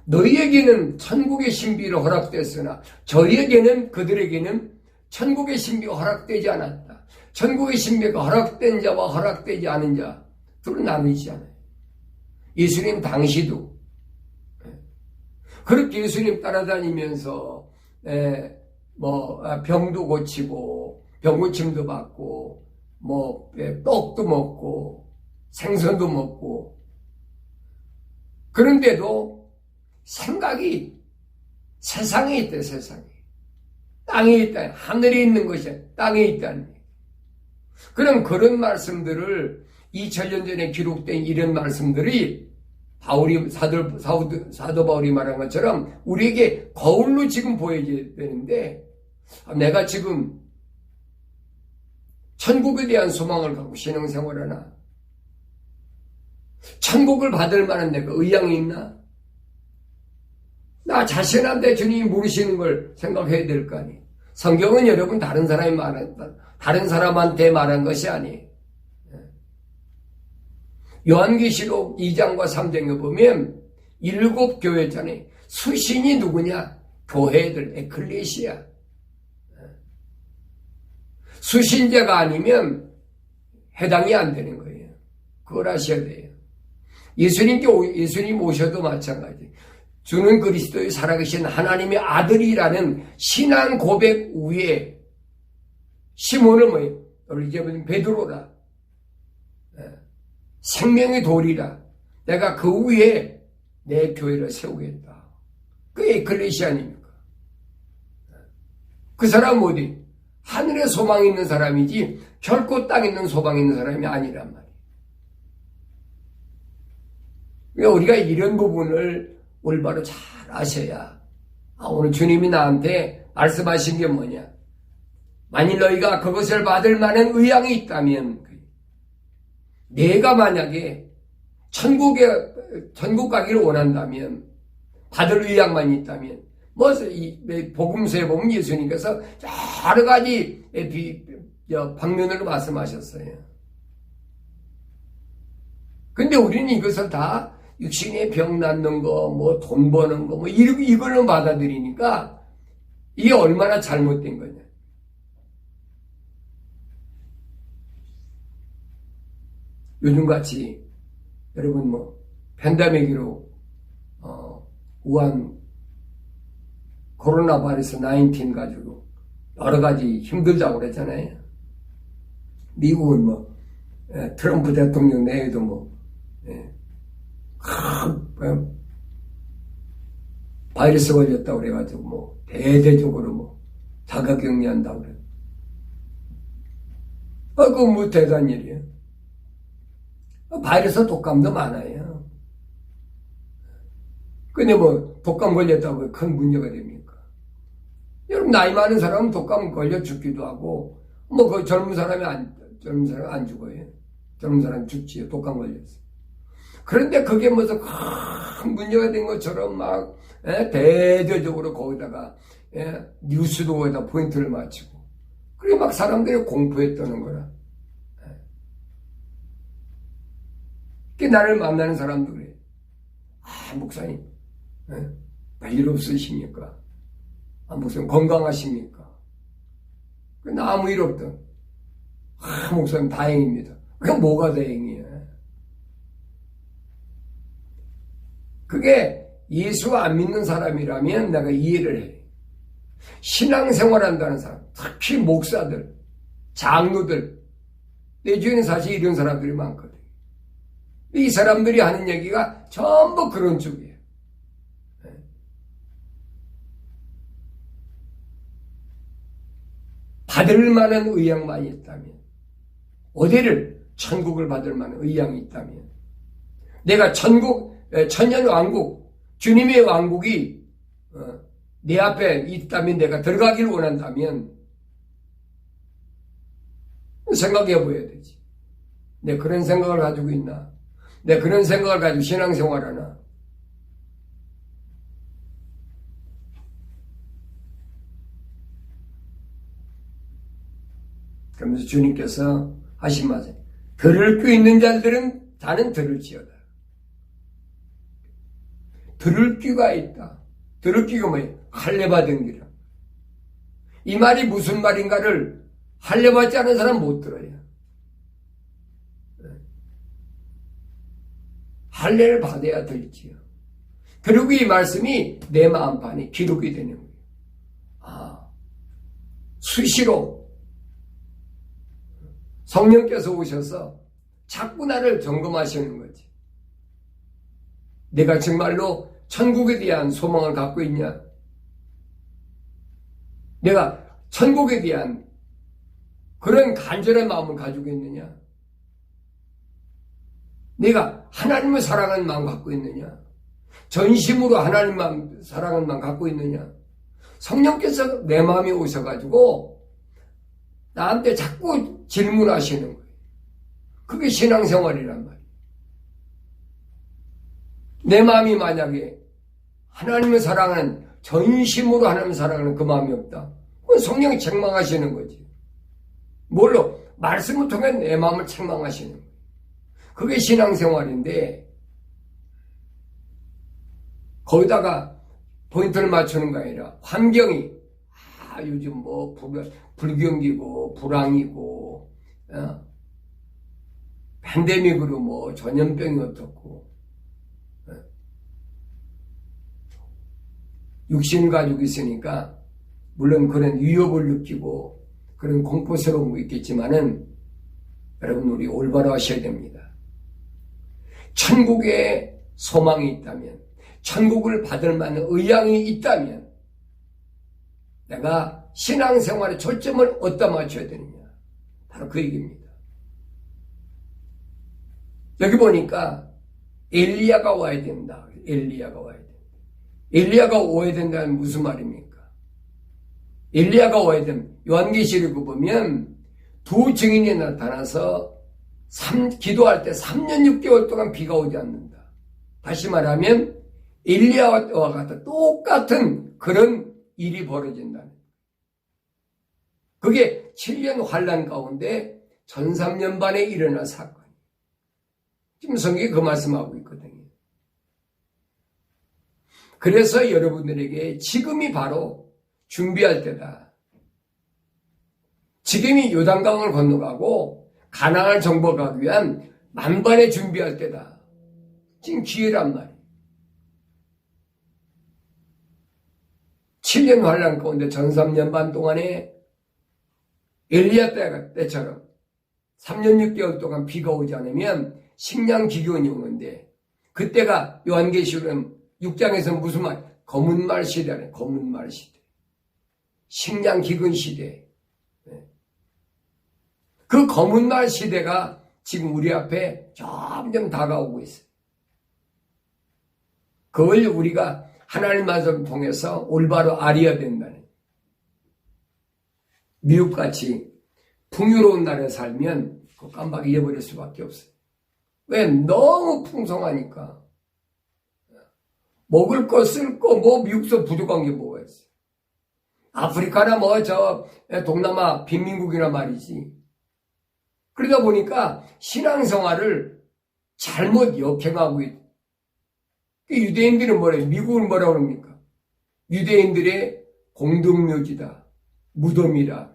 너희에게는 천국의 신비로 허락됐으나 저희에게는 그들에게는 천국의 신비가 허락되지 않았다. 천국의 신비가 허락된 자와 허락되지 않은 자 둘은 나누지않아요. 예수님 당시도 그렇게 예수님 따라다니면서 병도 고치고 병고침도 받고 떡도 먹고 생선도 먹고 그런데도 생각이 세상에 있대. 세상에 땅에 있다. 하늘에 있는 것이 땅에 있다는 그런 말씀들을 2000년 전에 기록된 이런 말씀들이 사도 바울이 말한 것처럼 우리에게 거울로 지금 보여져야 되는데 내가 지금 천국에 대한 소망을 갖고 신앙생활하나? 천국을 받을 만한 내가 의향이 있나? 나 자신한테 주님이 물으시는 걸 생각해야 될 거 아니에요. 성경은 여러분 다른 사람한테 말한 것이 아니에요. 요한계시록 2장과 3장에 보면 7 교회잖아요. 수신이 누구냐? 교회들, 에클레시아. 수신자가 아니면 해당이 안 되는 거예요. 그걸 아셔야 돼요. 예수님 오셔도 마찬가지. 주는 그리스도의 살아계신 하나님의 아들이라는 신앙 고백 위에 시몬은 뭐예요? 너를 이제 베드로라. 생명의 돌이라. 내가 그 위에 내 교회를 세우겠다. 그게 에클레시아 아닙니까? 그 사람은 어디? 하늘에 소망이 있는 사람이지 결코 땅에 있는 소망이 있는 사람이 아니란 말이에요. 그러니까 우리가 이런 부분을 올바로 잘 아셔야 오늘 주님이 나한테 말씀하신 게 뭐냐? 만일 너희가 그것을 받을 만한 의향이 있다면 내가 만약에 천국 가기를 원한다면 받을 의향만 있다면 복음서에 보면 예수님께서 여러 가지 방면으로 말씀하셨어요. 근데 우리는 이것을 다 육신의 병 낫는 거, 돈 버는 거, 이걸로 받아들이니까 이게 얼마나 잘못된 거냐. 요즘같이 여러분 팬데믹으로 우한 코로나 바이러스 19 가지고 여러 가지 힘들다고 그랬잖아요. 미국은 트럼프 대통령 내에도 바이러스 걸렸다고 그래가지고 대대적으로 자가격리한다고 그래. 그거 대단한 일이에요. 바이러스 독감도 많아요. 근데 독감 걸렸다고 큰 문제가 됩니까? 여러분, 나이 많은 사람은 독감 걸려 죽기도 하고, 젊은 사람이 안 죽어요. 젊은 사람이 죽지요. 독감 걸렸어. 그런데 그게 무슨 큰 문제가 된 것처럼 막 대대적으로 거기다가 뉴스도 거기다 포인트를 맞추고 그리고 막 사람들이 공포에 떠는 거라. 그 나를 만나는 사람도 그래. 목사님, 별일 없으십니까? 목사님 건강하십니까? 나 아무 일 없던. 목사님 다행입니다. 그게 뭐가 다행이야? 그게 예수 안 믿는 사람이라면 내가 이해를 해. 신앙생활 한다는 사람, 특히 목사들, 장로들, 내 주위에는 사실 이런 사람들이 많거든. 이 사람들이 하는 얘기가 전부 그런 쪽이에요. 받을 만한 의향만 있다면, 어디를 천국을 받을 만한 의향이 있다면, 내가 천년 왕국, 주님의 왕국이 내 앞에 있다면 내가 들어가기를 원한다면 생각해 보아야 되지. 내가 그런 생각을 가지고 있나? 내가 그런 생각을 가지고 신앙생활하나? 그러면서 주님께서 하신 말씀, 들을 귀 있는 자들은 다는 들을지어다. 들을 귀가 있다. 들을 귀가 뭐예요? 할례받은 귀라. 이 말이 무슨 말인가를 할례받지 않은 사람 못 들어요. 할례를 받아야 들지요. 그리고 이 말씀이 내 마음판에 기록이 되는 거예요. 수시로 성령께서 오셔서 자꾸 나를 점검하시는 거지. 내가 정말로 천국에 대한 소망을 갖고 있냐? 내가 천국에 대한 그런 간절한 마음을 가지고 있느냐? 내가 하나님을 사랑하는 마음 갖고 있느냐? 전심으로 하나님만 사랑하는 마음 갖고 있느냐? 성령께서 내 마음에 오셔가지고 나한테 자꾸 질문하시는 거예요. 그게 신앙생활이란 말이에요. 내 마음이 만약에 하나님을 사랑하는, 전심으로 하나님을 사랑하는 그 마음이 없다. 그건 성령이 책망하시는 거지. 뭘로? 말씀을 통해 내 마음을 책망하시는 거예요. 그게 신앙생활인데, 거기다가 포인트를 맞추는 거 아니라, 환경이, 요즘 뭐, 불경기고, 불황이고, 팬데믹으로 뭐, 전염병이 어떻고, 육신 가지고 있으니까 물론 그런 위협을 느끼고 그런 공포스러운 거 있겠지만은 여러분 우리 올바로 하셔야 됩니다. 천국에 소망이 있다면, 천국을 받을 만한 의향이 있다면 내가 신앙생활의 초점을 어디다 맞춰야 되느냐? 바로 그 얘기입니다. 여기 보니까 엘리야가 와야 된다. 엘리야가 와야 된다. 엘리야가 와야 된다는 무슨 말입니까? 엘리야가 와야 되면 요한계시록을 보면 두 증인이 나타나서 기도할 때 3년 6개월 동안 비가 오지 않는다. 다시 말하면 엘리야와 같은 똑같은 그런 일이 벌어진다는 거예요. 그게 7년 환란 가운데 전 3년 반에 일어난 사건이에요. 지금 성경이 그 말씀하고 있거든요. 그래서 여러분들에게 지금이 바로 준비할 때다. 지금이 요단강을 건너가고 가나안을 정복하기 위한 만반의 준비할 때다. 지금 기회란 말이에요. 7년 환란 가운데 전 3년 반 동안에 엘리야 때처럼 3년 6개월 동안 비가 오지 않으면 식량 기근이 오는데, 그때가 요한계시록 6장에서 무슨 말? 검은 말 시대네. 검은 말 시대. 식량 기근 시대. 그 검은 말 시대가 지금 우리 앞에 점점 다가오고 있어요. 그걸 우리가 하나님 말씀을 통해서 올바로 알아야 된다는. 미국같이 풍요로운 나라에 살면 그 깜빡 잊어버릴 수밖에 없어요. 왜? 너무 풍성하니까. 먹을 거, 쓸 거, 뭐, 미국서 부족한 게 뭐가 있어요? 아프리카나 뭐, 동남아 빈민국이나 말이지. 그러다 보니까 신앙생활을 잘못 역행하고 있다. 유대인들은 뭐래요? 미국은 뭐라고 그럽니까? 유대인들의 공동묘지다. 무덤이라.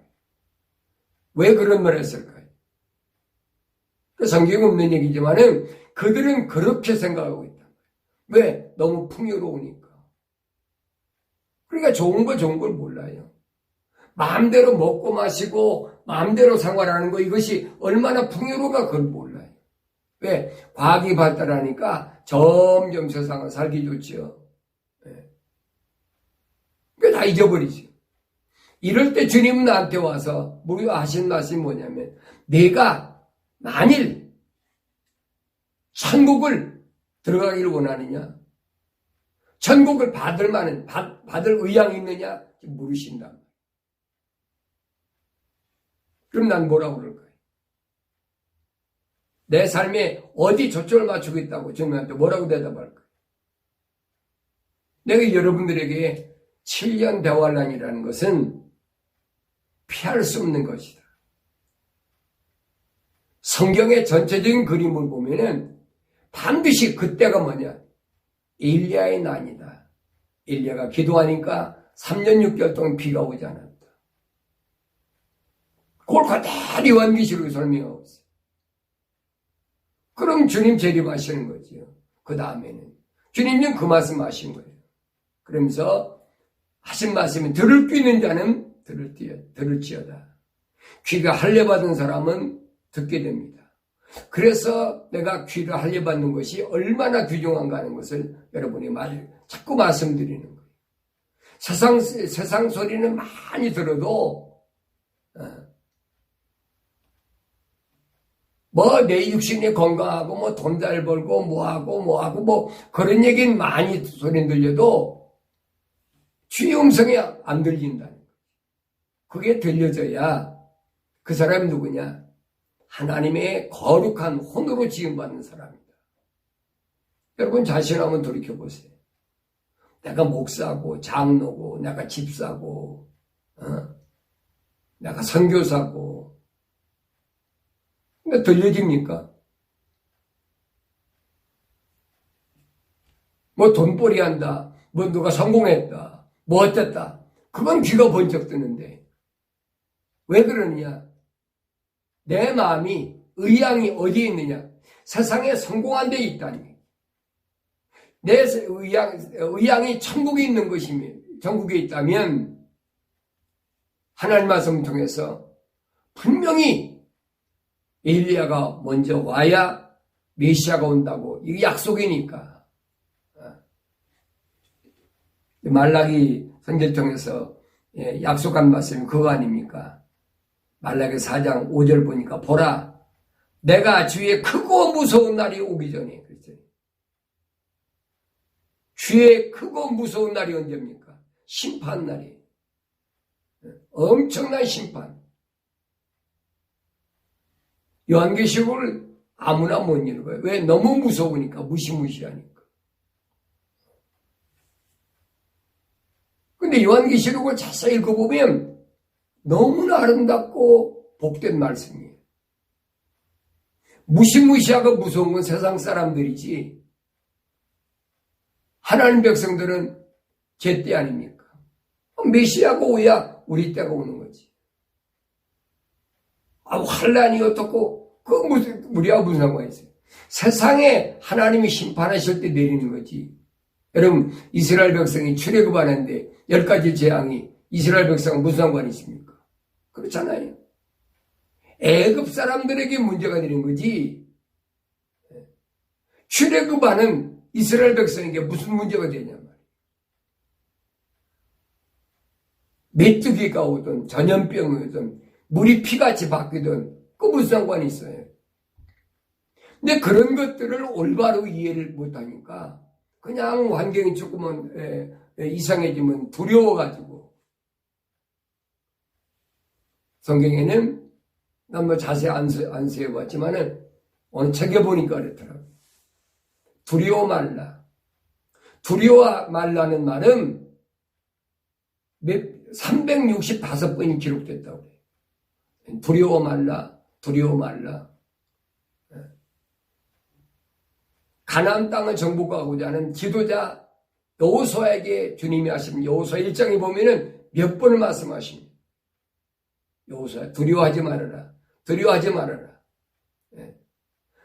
왜 그런 말을 했을까요? 성경에 없는 얘기지만은 그들은 그렇게 생각하고 있다. 왜? 너무 풍요로우니까. 그러니까 좋은 걸 몰라요. 마음대로 먹고 마시고 마음대로 생활하는 거 이것이 얼마나 풍요로운가 그걸 몰라요. 왜? 과학이 발달하니까 점점 세상은 살기 좋죠. 그러니까 다 잊어버리죠. 이럴 때 주님은 나한테 와서 하신 말씀이 뭐냐면 내가 만일 천국을 들어가기를 원하느냐? 천국을 받을 의향이 있느냐? 물으신다. 그럼 난 뭐라고 그럴까요? 내 삶에 어디 초점을 맞추고 있다고 주님한테 뭐라고 대답할까요? 내가 여러분들에게 7년 대환란이라는 것은 피할 수 없는 것이다. 성경의 전체적인 그림을 보면은 반드시 그때가 뭐냐? 엘리야의 난이다. 엘리야가 기도하니까 3년 6개월 동안 비가 오지 않았다. 그걸 그대로 요한계시록에 설명하고 있어요. 그럼 주님 재림하시는 거지요. 그 다음에는 주님은 그 말씀 하신 거예요. 그러면서 하신 말씀은 들을 귀 있는 자는 들을지어다. 귀가 할례받은 사람은 듣게 됩니다. 그래서 내가 귀를 할례받는 것이 얼마나 귀중한가 하는 것을 여러분이 자꾸 말씀드리는 거예요. 세상 소리는 많이 들어도 뭐 내 육신이 건강하고 뭐 돈 잘 벌고 뭐하고 그런 얘기는 많이 소리 들려도 주의 음성이 안 들린다는 거예요. 그게 들려져야 그 사람이 누구냐? 하나님의 거룩한 혼으로 지음받는 사람입니다. 여러분 자신 한번 돌이켜보세요. 내가 목사고 장로고 내가 집사고 내가 선교사고 근데 들려집니까? 뭐 돈벌이 한다, 뭐 누가 성공했다, 뭐 어쨌다, 그건 귀가 번쩍 뜨는데 왜 그러느냐? 내 마음이 의향이 어디에 있느냐? 세상에 성공한 데 있다니. 내 의향이 천국에 있는 것이면, 천국에 있다면 하나님 말씀을 통해서 분명히 엘리야가 먼저 와야 메시아가 온다고 이 약속이니까. 말라기 선지를 통해서 약속한 말씀이 그거 아닙니까? 말라기 4장 5절 보니까 보라 내가 주의 크고 무서운 날이 오기 전에 그랬어요. 주의 크고 무서운 날이 언제입니까? 심판날이에요. 엄청난 심판. 요한계시록을 아무나 못 읽는 거예요. 왜? 너무 무서우니까, 무시무시하니까. 근데 요한계시록을 자세히 읽어보면 너무나 아름답고 복된 말씀이에요. 무시무시하고 무서운 건 세상 사람들이지 하나님 백성들은 제때 아닙니까? 메시아가 오야 우리 때가 오는 거지. 환란이 어떻고 그거 우리하고 무슨 상관이 있어요? 세상에 하나님이 심판하실 때 내리는 거지. 여러분 이스라엘 백성이 출애굽하는데 10가지 재앙이 이스라엘 백성은 무슨 상관이 있습니까? 그렇잖아요. 애굽 사람들에게 문제가 되는 거지. 출애굽하는 이스라엘 백성에게 무슨 문제가 되냐 말이에요. 메뚜기가 오든 전염병이 오든 물이 피같이 바뀌든 그 무슨 상관이 있어요. 근데 그런 것들을 올바로 이해를 못하니까 그냥 환경이 조금은 이상해지면 두려워가지고 성경에는 난 뭐 자세히 안 세워봤지만은 오늘 책에 보니까 그렇더라고요. 두려워 말라. 두려워 말라는 말은 365번이 기록됐다고 해요. 두려워 말라, 두려워 말라. 가나안 땅을 정복하고자 하는 지도자 여호수아에게 주님이 하신 여호수아 1장에 보면은 몇 번을 말씀하십니다. 여호수아 두려워하지 말아라. 두려워하지 말아라.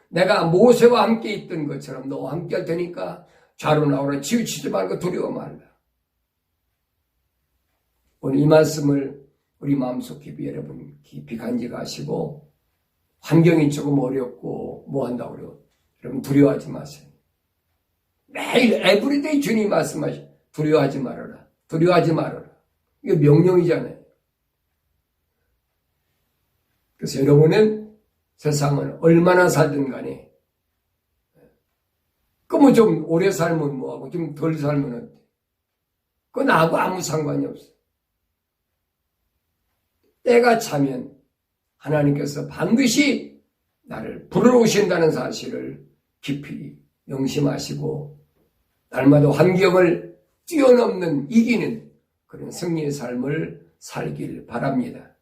내가 모세와 함께 있던 것처럼 너와 함께 할 테니까 좌로 나오라. 치우치지 말고 두려워 말라. 오늘 이 말씀을 우리 마음속 깊이 여러분 깊이 간직하시고 환경이 조금 어렵고 뭐 한다고 그래요. 여러분 두려워하지 마세요. 매일 에브리데이 주님 말씀하시 두려워하지 말아라. 두려워하지 말아라. 이게 명령이잖아요. 그래서 여러분은 세상은 얼마나 살든 간에 뭐 좀 오래 살면 뭐하고 좀 덜 살면 어때? 그건 나하고 아무 상관이 없어. 때가 차면 하나님께서 반드시 나를 불러오신다는 사실을 깊이 명심하시고 날마다 환경을 뛰어넘는 이기는 그런 승리의 삶을 살길 바랍니다.